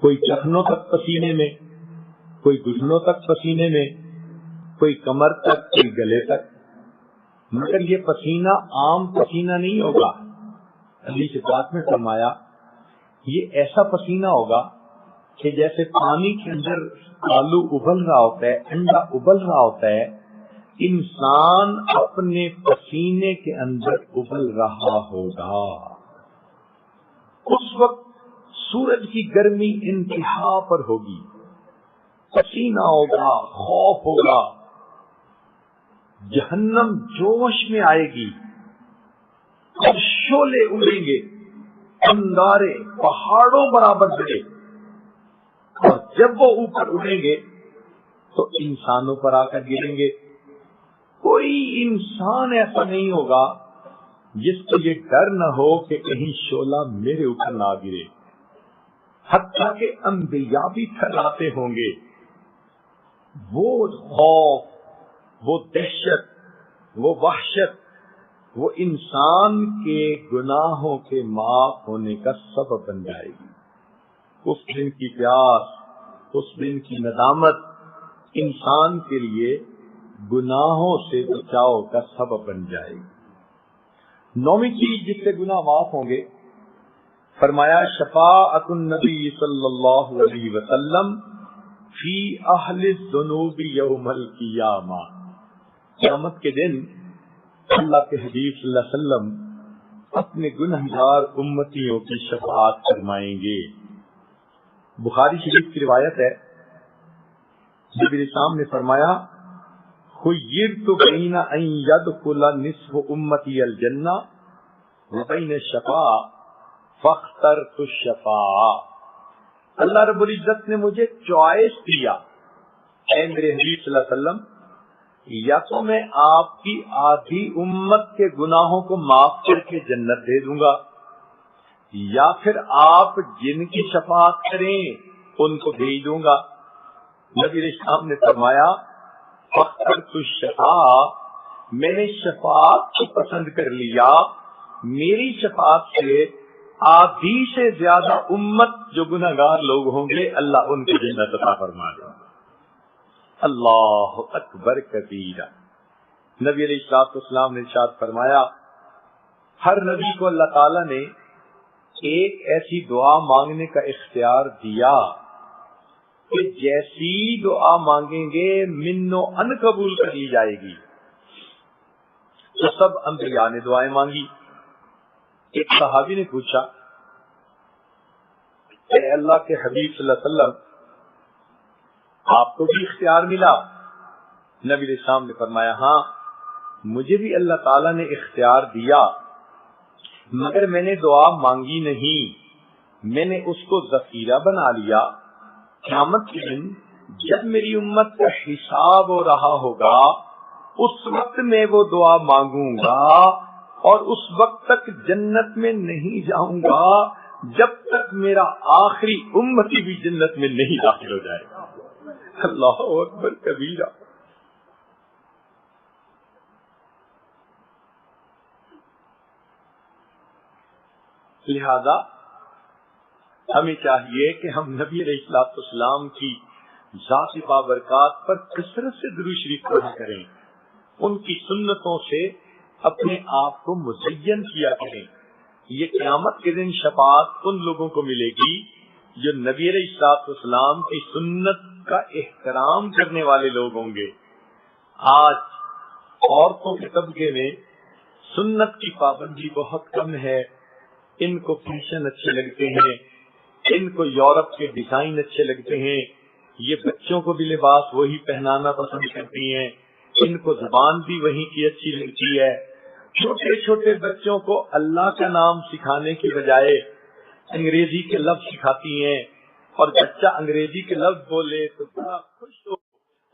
کوئی چخنوں تک پسینے میں، کوئی گھٹنوں تک پسینے میں، کوئی کمر تک، کوئی گلے تک، مگر یہ پسینہ عام پسینہ نہیں ہوگا۔ حدیث پاک میں فرمایا یہ ایسا پسینہ ہوگا کہ جیسے پانی کے اندر آلو ابل رہا ہوتا ہے، انڈا ابل رہا ہوتا ہے، انسان اپنے پسینے کے اندر ابل رہا ہوگا۔ اس وقت سورج کی گرمی انتہا پر ہوگی، پسینہ ہوگا، خوف ہوگا، جہنم جوش میں آئے گی اور شعلے اڑیں گے، انگارے پہاڑوں برابر بڑے، اور جب وہ اوپر اڑیں گے تو انسانوں پر آ کر گریں گے۔ کوئی انسان ایسا نہیں ہوگا جس کو یہ ڈر نہ ہو کہ کہیں شعلہ میرے اوپر نہ گرے، حتیٰ کہ انبیاء بھی پھیلاتے ہوں گے۔ وہ خوف، وہ دہشت، وہ وحشت، وہ انسان کے گناہوں کے معاف ہونے کا سبب بن جائے گی۔ اس دن کی پیاس، اس دن کی ندامت انسان کے لیے گناہوں سے بچاؤ کا سبب بن جائے گی۔ نویں چیز جس سے گناہ معاف ہوں گے، فرمایا شفاعت النبی صلی اللہ علیہ وسلم فی اہل الذنوب یوم القیامہ۔ قیامت کے دن اللہ کے حبیب صلی اللہ علیہ وسلم اپنے گنہگار امتیوں کی شفاعت فرمائیں گے۔ بخاری شریف کی روایت ہے، نبی اسلام نے فرمایا خیرت بین ان یدخل نصف امتی الجنہ وبین الشفاعہ فاخترت الشفاعہ۔ اللہ رب العزت نے مجھے چوائس دیا، اے میرے حبیب صلی اللہ علیہ وسلم، یا تو میں آپ کی آدھی امت کے گناہوں کو معاف کر کے جنت دے دوں گا، یا پھر آپ جن کی شفاعت کریں ان کو بھیج دوں گا۔ نبی اسلام نے فرمایا فاخترت الشفاعہ، میں نے شفاعت کو پسند کر لیا، میری شفاعت سے آدھی سے زیادہ امت جو گناہگار لوگ ہوں گے اللہ ان کو جنت عطا فرما دے گا۔ اللہ اکبر کبیرہ۔ نبی علیہ الصلوۃ والسلام نے ارشاد فرمایا ہر نبی کو اللہ تعالیٰ نے ایک ایسی دعا مانگنے کا اختیار دیا کہ جیسی دعا مانگیں گے من و ان قبول کر لی جائے گی۔ تو سب انبیاء نے دعائیں مانگی۔ ایک صحابی نے پوچھا اے اللہ کے حبیب صلی اللہ علیہ وسلم، آپ کو بھی اختیار ملا؟ نبی علیہ السلام نے فرمایا ہاں، مجھے بھی اللہ تعالیٰ نے اختیار دیا، مگر میں نے دعا مانگی نہیں، میں نے اس کو ذخیرہ بنا لیا۔ قیامت کے دن جب میری امت کا حساب ہو رہا ہوگا اس وقت میں وہ دعا مانگوں گا، اور اس وقت تک جنت میں نہیں جاؤں گا جب تک میرا آخری امتی بھی جنت میں نہیں داخل ہو جائے گا۔ اللہ اکبر کبیرہ۔ لہذا ہمیں چاہیے کہ ہم نبی علیہ الصلوۃ والسلام کی ذات بابرکات پر کثرت سے درود شریف پڑھا کریں، ان کی سنتوں سے اپنے آپ کو مزین کیا کریں۔ یہ قیامت کے دن شفاعت ان لوگوں کو ملے گی جو نبی علیہ الصلوۃ والسلام کی سنت کا احترام کرنے والے لوگ ہوں گے۔ آج عورتوں کے طبقے میں سنت کی پابندی بہت کم ہے، ان کو فیشن اچھے لگتے ہیں، ان کو یورپ کے ڈیزائن اچھے لگتے ہیں، یہ بچوں کو بھی لباس وہی پہنانا پسند کرتی ہیں، ان کو زبان بھی وہی کی اچھی لگتی ہے۔ چھوٹے چھوٹے بچوں کو اللہ کا نام سکھانے کی بجائے انگریزی کے لفظ سکھاتی ہیں، اور بچہ انگریزی کے لفظ بولے تو بڑا خوش ہو،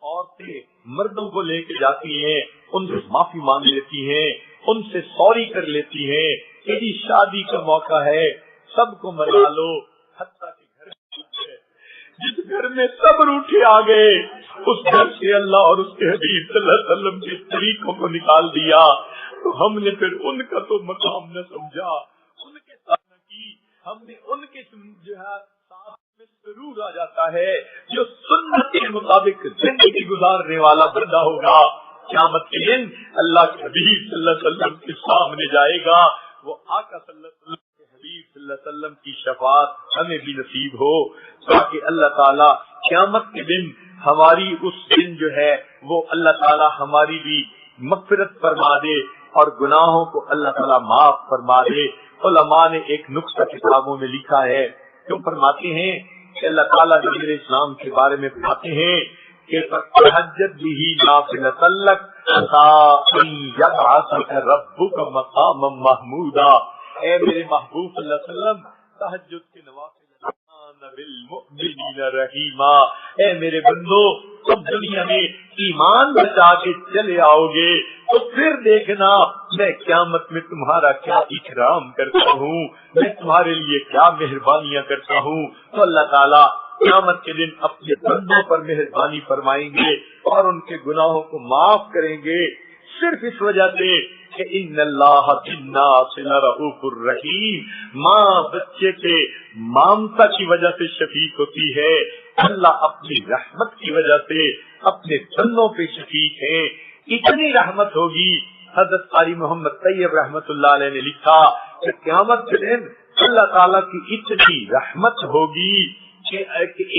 عورتیں مردوں کو لے کے جاتی ہیں، ان سے معافی مانگ لیتی ہیں، ان سے سوری کر لیتی ہیں کہ جی شادی کا موقع ہے سب کو منا لو۔ حتیٰ کہ جس گھر میں سب روٹھے آ گئے اس گھر سے اللہ اور اس کے حبیب صلی اللہ علیہ وسلم کے طریقوں کو نکال دیا، تو ہم نے پھر ان کا تو مقام نہ سمجھا، ان کے ساتھ نہ کی، ہم نے ان کے جو ہے ضرور آ جاتا ہے جو سنت کے مطابق زندگی گزارنے والا بندہ ہوگا قیامت کے دن اللہ کے حبیب صلی اللہ علیہ وسلم کے سامنے جائے گا. وہ آقا صلی اللہ علیہ وسلم کے حبیب صلی اللہ علیہ وسلم کی شفاعت ہمیں بھی نصیب ہو تاکہ اللہ تعالیٰ قیامت کے دن ہماری اس دن جو ہے وہ اللہ تعالیٰ ہماری بھی مغفرت فرما دے اور گناہوں کو اللہ تعالیٰ معاف فرما دے. علماء نے ایک نقطہ کتابوں میں لکھا ہے کیوں فرماتے ہیں کہ اللہ تعالیٰ نبی اسلام کے بارے میں فرماتے ہیں کہ تہجد بھی نافلۃ لک عسى ان یبعثک ربک مقاما محمودا. اے میرے محبوب صلی اللہ علیہ وسلم تہجد کے نوافل بالمؤمنین رحیما. اے میرے بندو تم دنیا میں ایمان بچا کے چلے آؤ گے تو پھر دیکھنا میں قیامت میں تمہارا کیا اکرام کرتا ہوں, میں تمہارے لیے کیا مہربانیاں کرتا ہوں. تو اللہ تعالیٰ قیامت کے دن اپنے بندوں پر مہربانی فرمائیں گے اور ان کے گناہوں کو معاف کریں گے صرف اس وجہ سے کہ ان اللہ بالناس لرؤوف الرحیم. ماں بچے کے مامتا کی وجہ سے شفیق ہوتی ہے, اللہ اپنی رحمت کی وجہ سے اپنے بندوں پہ شفیق ہے. اتنی رحمت ہوگی, حضرت قاری محمد طیب رحمت اللہ علیہ نے لکھا کہ قیامت کے دن اللہ تعالیٰ کی اتنی رحمت ہوگی کہ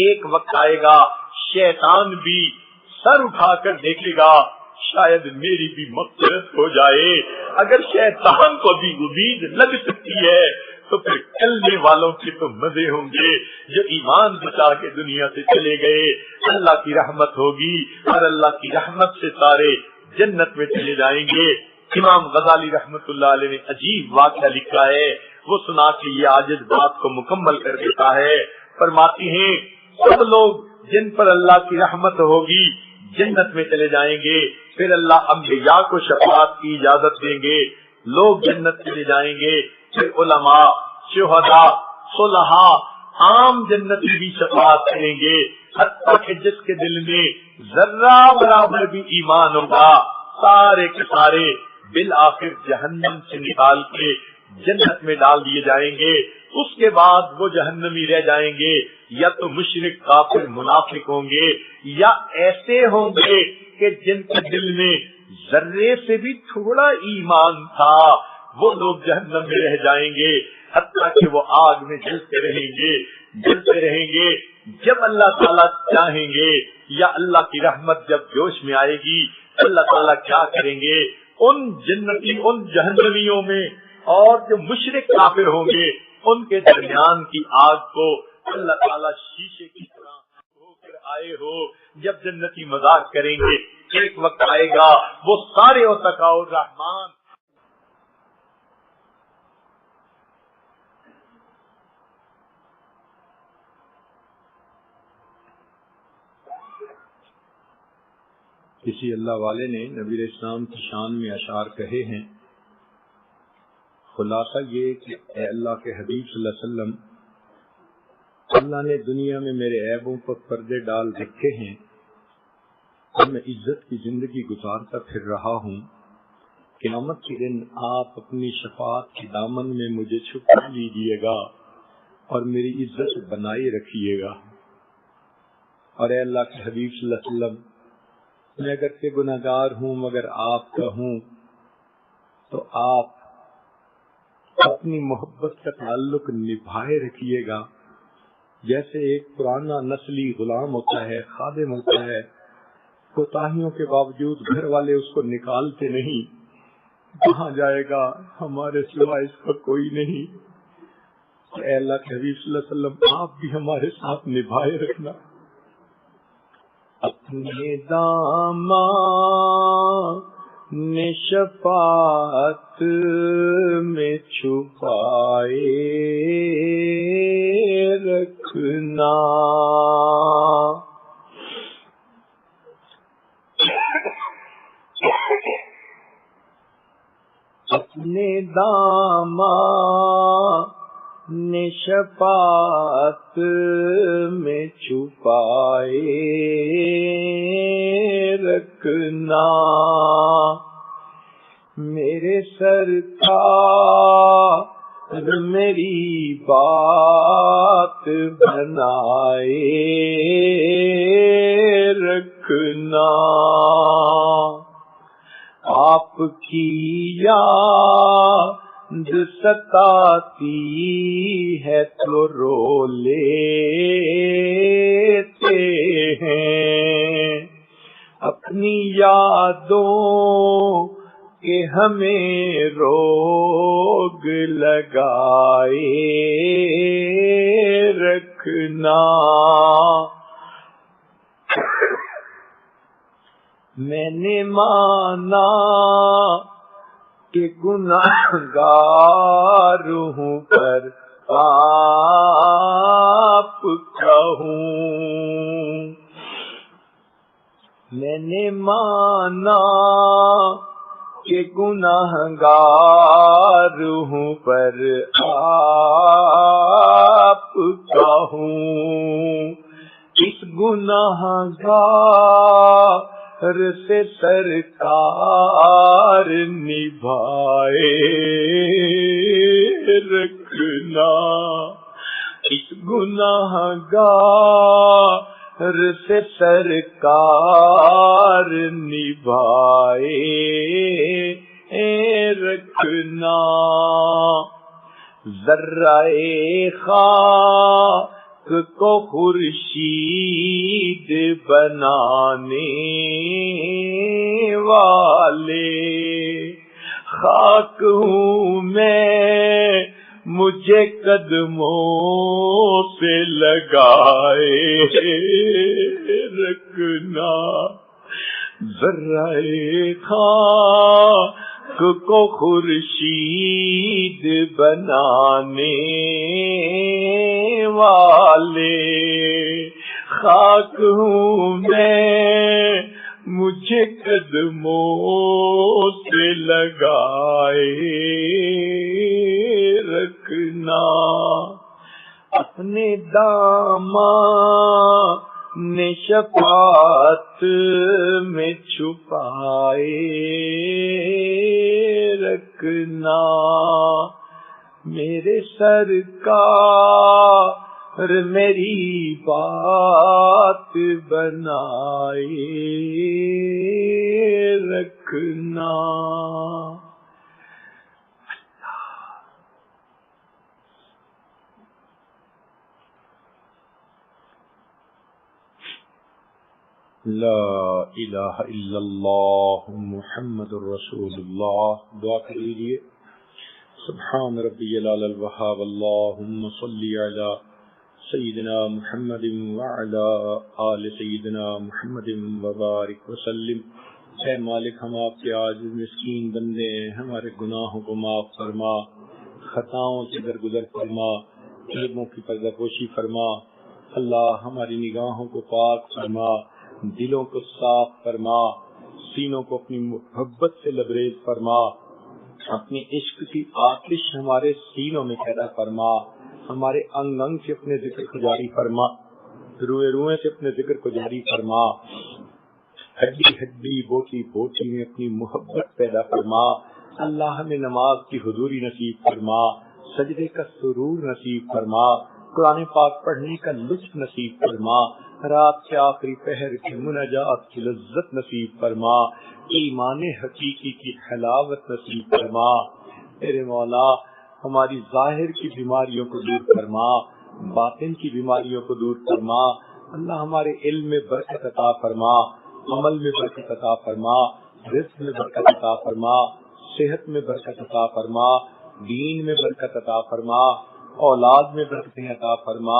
ایک وقت آئے گا شیطان بھی سر اٹھا کر دیکھے گا شاید میری بھی مغفرت ہو جائے. اگر شیطان کو بھی امید لگ سکتی ہے تو پھر چلنے والوں کے تو مزے ہوں گے جو ایمان بچا کے دنیا سے چلے گئے. اللہ کی رحمت ہوگی اور اللہ کی رحمت سے سارے جنت میں چلے جائیں گے. امام غزالی رحمت اللہ علیہ نے عجیب واقعہ لکھا ہے, وہ سنا کے یہ عاجز بات کو مکمل کر دیتا ہے. فرماتی ہیں سب لوگ جن پر اللہ کی رحمت ہوگی جنت میں چلے جائیں گے, پھر اللہ انبیاء کو شفاعت کی اجازت دیں گے, لوگ جنت چلے جائیں گے. پھر علماء, شہداء, صلحاء, عام جنتی بھی شفاعت کریں گے. حتیٰ کہ جس کے دل میں ذرہ برابر بھی ایمان ہوگا سارے کے سارے بالآخر جہنم سے نکال کے جنت میں ڈال دیے جائیں گے. اس کے بعد وہ جہنمی رہ جائیں گے یا تو مشرک کافر منافق ہوں گے یا ایسے ہوں گے کہ جن کے دل میں ذرے سے بھی تھوڑا ایمان تھا, وہ لوگ جہنم میں رہ جائیں گے. حتیٰ کہ وہ آگ میں جلتے رہیں گے. جب اللہ تعالیٰ چاہیں گے یا اللہ کی رحمت جب جوش میں آئے گی اللہ تعالیٰ کیا کریں گے, ان جہنمیوں میں اور جو مشرک کافر ہوں گے ان کے درمیان کی آگ کو اللہ تعالیٰ شیشے کی طرح ہو کر آئے ہو جب جنتی مذاق کریں گے. ایک وقت آئے گا وہ سارے اتقاء الرحمان کسی اللہ والے نے نبی اسلام کی شان میں اشعار کہے ہیں. خلاصہ یہ کہ اے اللہ کے حبیب صلی اللہ علیہ وسلم, اللہ نے دنیا میں میرے عیبوں پر پردے ڈال رکھے ہیں اور میں عزت کی زندگی گزارتا پھر رہا ہوں. قیامت کے دن آپ اپنی شفاعت کے دامن میں مجھے چھپا لیجیے گا اور میری عزت بنائے رکھیے گا. اور اے اللہ کے حبیب صلی اللہ علیہ وسلم, میں اگر کہ گناہگار ہوں مگر آپ کا ہوں تو آپ اپنی محبت کا تعلق نبھائے رکھیے گا. جیسے ایک پرانا نسلی غلام ہوتا ہے, خادم ہوتا ہے, کوتاہیوں کے باوجود گھر والے اس کو نکالتے نہیں, کہاں جائے گا, ہمارے سوا اس کا کوئی نہیں. اے اللہ کے حبیب صلی اللہ علیہ وسلم, آپ بھی ہمارے ساتھ نبھائے رکھنا. اپنے دامن شفاعت میں چھپائے رکھنا. اپنے دامن شفاعت میں چھپائے رکھنا. میرے سرکار میری بات بنائے رکھنا، آپ کی یاد ستاتی ہے تو رو لیتے ہیں، اپنی یادوں کہ ہمیں روگ لگائے رکھنا، میں نے مانا کہ گناہگار ہوں پر آپ کا ہوں، میں نے مانا کہ گناہگار ہوں پر آپ کا ہوں، اس گناہگار سے سرکار نبھائے رکھنا، اس گناہگار سے سرکار نبھائے رکھنا، ذرہ خاک کو خورشید بنانے والے، خاک ہوں میں مجھے قدموں سے لگائے رکھنا، ذرہ خاک کو خورشید بنانے والے، خاک ہوں میں مجھے قدموں سے لگائے رکھنا، اپنے دامان شفاعت میں چھپائے رکھنا، میرے سرکار میری بات بنائے رکھنا۔ لا الہ الا اللہ محمد الرسول اللہ۔ دعا کر لیجیے۔ سبحان ربی العلی الوہاب، اللہم صلی علی سیدنا محمد وعلی آل سیدنا محمد وبارک وسلم۔ اے مالک، ہم آپ کے عاجز مسکین بندے ہیں، ہمارے گناہوں کو معاف فرما، خطاؤں سے درگزر فرما، عیبوں کی پردہ پوشی فرما۔ اللہ ہماری نگاہوں کو پاک فرما، دلوں کو صاف فرما، سینوں کو اپنی محبت سے لبریز فرما، اپنی عشق کی آتش ہمارے سینوں میں پیدا فرما، ہمارے انگ انگ سے اپنے ذکر کو جاری فرما، روئے روئے سے اپنے ذکر کو جاری فرما، ہڈی ہڈی بوٹی بوٹی میں اپنی محبت پیدا فرما۔ اللہ ہمیں نماز کی حضوری نصیب فرما، سجدے کا سرور نصیب فرما، قرآن پاک پڑھنے کا لطف نصیب فرما، رات کے آخری پہر کی مناجات کی لذت نصیب فرما، ایمان حقیقی کی حلاوت نصیب فرما۔ میرے مولا، ہماری ظاہر کی بیماریوں کو دور فرما، باطن کی بیماریوں کو دور فرما۔ اللہ ہمارے علم میں برکت عطا فرما، عمل میں برکت عطا فرما، رزق میں برکت عطا فرما، صحت میں برکت عطا فرما، دین میں برکت عطا فرما، اولاد میں برکتیں عطا فرما۔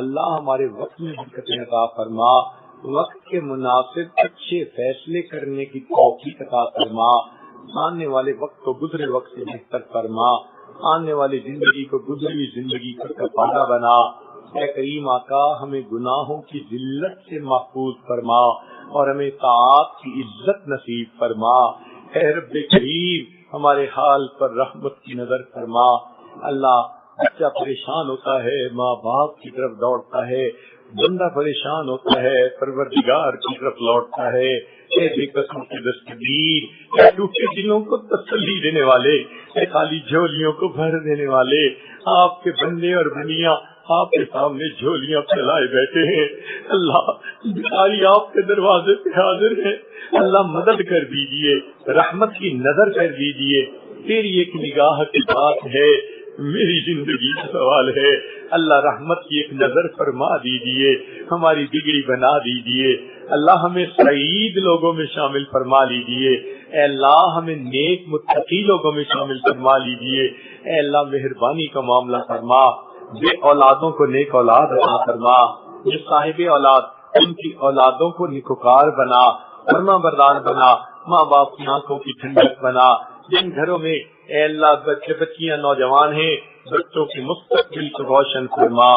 اللہ ہمارے وقت میں برکتیں عطا فرما، وقت کے مناسب اچھے فیصلے کرنے کی توفیق عطا فرما، آنے والے وقت کو گزرے وقت سے بہتر فرما، آنے والی زندگی کو گزری زندگی کا کفارہ بنا۔ اے کریم آقا، ہمیں گناہوں کی ذلت سے محفوظ فرما اور ہمیں طاعات کی عزت نصیب فرما۔ اے رب کریم، ہمارے حال پر رحمت کی نظر فرما۔ اللہ، بچہ پریشان ہوتا ہے، ماں باپ کی طرف دوڑتا ہے، بندہ پریشان ہوتا ہے، پروردگار کی طرف لوٹتا ہے۔ اے بے قسم کے دستگیر، اے ٹوٹے دلوں کو تسلی دینے والے، اے خالی جھولیوں کو بھر دینے والے، آپ کے بندے اور بنیاں آپ کے سامنے جھولیاں پھیلائے بیٹھے ہیں، اللہ بھکاری آپ کے دروازے پہ حاضر ہیں، اللہ مدد کر دیجئے، رحمت کی نظر کر دیجئے، تیری ایک نگاہ کی بات ہے، میری زندگی کا سوال ہے، اللہ رحمت کی ایک نظر فرما دیجئے، ہماری بگڑی بنا دیجئے، اللہ ہمیں سعید لوگوں میں شامل فرما لیجئے، اے اللہ ہمیں نیک متقی لوگوں میں شامل فرما لیجئے، اے اللہ مہربانی کا معاملہ فرما، بے اولادوں کو نیک اولاد عطا فرما، جو صاحب اولاد ان کی اولادوں کو نیکوکار بنا، فرما بردار بنا، ماں باپ کی آنکھوں کی ٹھنڈک بنا، جن گھروں میں اے اللہ بچے بچیاں نوجوان ہیں بچوں کے مستقبل کو روشن فرما،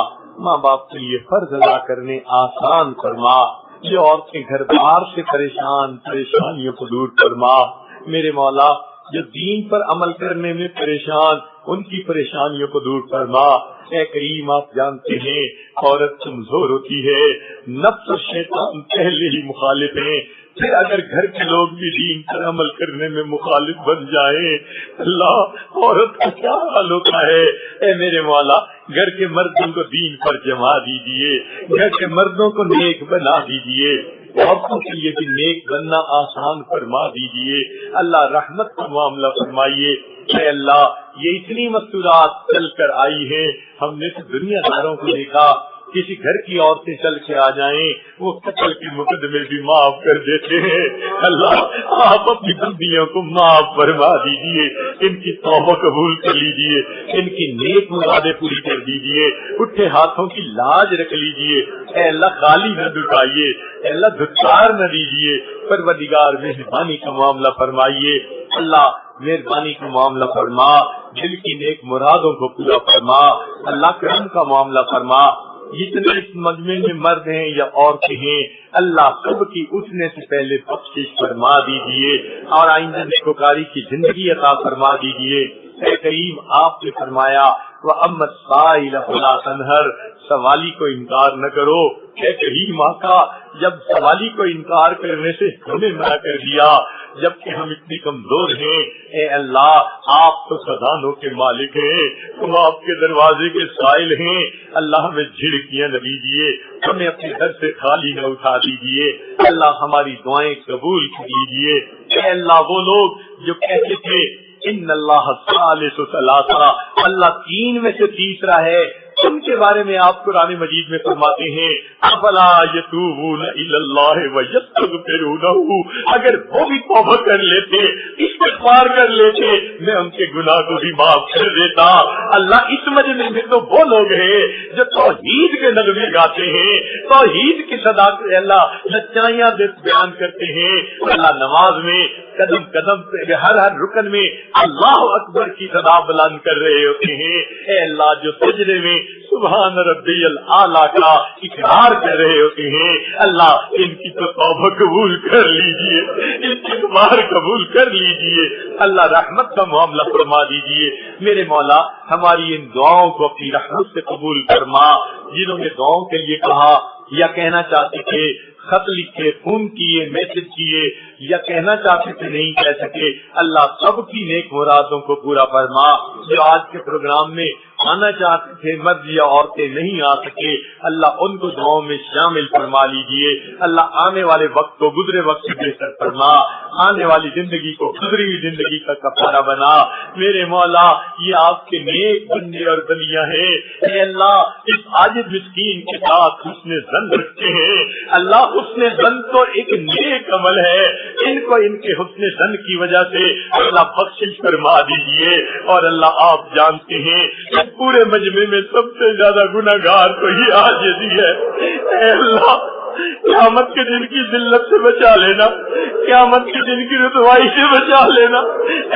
ماں باپ کے لیے فرض ادا کرنے آسان فرما، جو عورتیں گھر بار سے پریشانیوں کو دور فرما، میرے مولا جو دین پر عمل کرنے میں پریشان ان کی پریشانیوں کو دور فرما، اے کریم آپ جانتے ہیں عورت کمزور ہوتی ہے، نفس و شیطان پہلے ہی مخالف ہیں، پھر اگر گھر کے لوگ بھی دین پر عمل کرنے میں مخالف بن جائیں، اللہ عورت کا کیا حال ہوتا ہے، اے میرے مولا گھر کے مردوں کو دین پر جما دیجئے، گھر کے مردوں کو نیک بنا دیجئے، عورتوں کے لیے بھی نیک بننا آسان فرما دیجئے، اللہ رحمت کا معاملہ فرمائیے، اے اللہ یہ اتنی مستورات چل کر آئی ہیں، ہم نے تو دنیا داروں کو دیکھا، کسی گھر کی عورتیں چل کے آ جائیں وہ قتل کے مقدمے بھی معاف کر دیتے ہیں، اللہ آپ اپنی بندیوں کو معاف فرما دیجئے، ان کی توبہ قبول کر لیجئے، ان کی نیک مرادیں پوری کر دیجئے، اٹھے ہاتھوں کی لاج رکھ لیجئے، اے اللہ خالی نہ دکھائیے، اے اللہ دھکار نہ دیجئے، پروردگار مہربانی کا معاملہ فرمائیے، اللہ مہربانی کا معاملہ فرما، دل کی نیک مرادوں کو پورا فرما، اللہ کرم کا معاملہ فرما، جتنے اس مجمع میں مرد ہیں یا عورتیں ہیں اللہ سب کی اٹھنے سے پہلے بخشش فرما دیجئے اور آئندہ نیکوکاری کی زندگی عطا فرما دیجئے، اے کریم آپ نے فرمایا وَأَمَّا السَّائِلَ فَلَا تَنْهَرْ، سوالی کو انکار نہ کرو، اے کریم آقا جب سوالی کو انکار کرنے سے ہمیں منع کر دیا جبکہ ہم اتنی کمزور ہیں، اے اللہ آپ تو خزانوں کے مالک ہیں، ہم آپ کے دروازے کے سائل ہیں، اللہ ہمیں جھڑکیاں نہ دیجیے، ہمیں اپنے گھر سے خالی نہ اٹھا دیجیے، اللہ ہماری دعائیں قبول کیجیے، اے اللہ وہ لوگ جو کہتے تھے ان اللہ ثالث ثلاثہ، اللہ تین میں سے تیسرا ہے، ان کے بارے میں آپ قرآن مجید میں فرماتے ہیں افلا یتوبون الی اللہ ویستغفرونہ، اگر وہ بھی توبہ کر لیتے استغفار کر لیتے میں ان کے گناہ کو بھی معاف کر دیتا، اللہ اس مجمع میں تو وہ لوگ ہیں جو توحید کے نغمے گاتے ہیں، توحید کی صدا سے اللہ سچائیاں بیان کرتے ہیں، اللہ نماز میں قدم قدم پہ ہر رکن میں اللہ اکبر کی صدا بلند کر رہے ہوتے ہیں، اے اللہ جو سجدے میں سبحان ربی الاعلیٰ کا اقرار کر رہے ہوتے ہیں، اللہ ان کی تو توبہ قبول کر لیجئے، استغفار قبول کر لیجئے، اللہ رحمت کا معاملہ فرما دیجئے، میرے مولا ہماری ان دعاؤں کو اپنی رحمت سے قبول فرما، جنہوں نے دعاؤں کے لیے کہا یا کہنا چاہتے تھے خط لکھے، فون کیے، میسج کیے یا کہنا چاہتے تھے نہیں کہہ سکے، اللہ سب کی نیک مرادوں کو پورا فرما، جو آج کے پروگرام میں آنا چاہتے تھے مرد یا عورتیں نہیں آ سکے اللہ ان کو دعاؤں میں شامل فرما لیجئے، اللہ آنے والے وقت کو گزرے وقت سے بہتر فرما، آنے والی زندگی کو گزری ہوئی زندگی کا کفارہ بنا، میرے مولا یہ آپ کے نیک بندے اور بندیاں ہیں، اے اللہ اس عاجز مسکین کے ساتھ حسن ظن رکھتے ہیں، اللہ حسن ظن تو ایک نیک عمل ہے، ان کو ان کے حسن ظن کی وجہ سے اللہ بخشش فرما دیجئے، اور اللہ آپ جانتے ہیں پورے مجمع میں سب سے زیادہ گناہگار تو ہی عاجزی ہے، اے اللہ قیامت کے دن کی ذلت سے بچا لینا، قیامت کے دن کی رسوائی سے بچا لینا،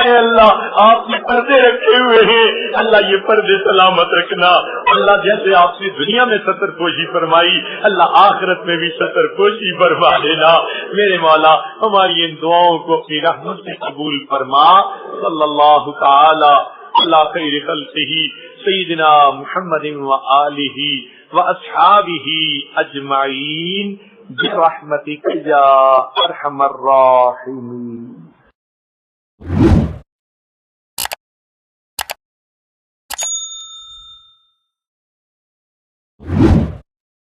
اے اللہ آپ نے پردے رکھے ہوئے ہیں، اللہ یہ پردے سلامت رکھنا، اللہ جیسے آپ نے دنیا میں ستر پوشی فرمائی اللہ آخرت میں بھی ستر پوشی فرما دینا، میرے مولا ہماری ان دعاؤں کو اپنی رحمت سے قبول فرما، صلی اللہ تعالی اللہ خیر خلقہ سیدنا محمد وآلہ واصحابہ اجمعین برحمتک یا ارحم الراحمین۔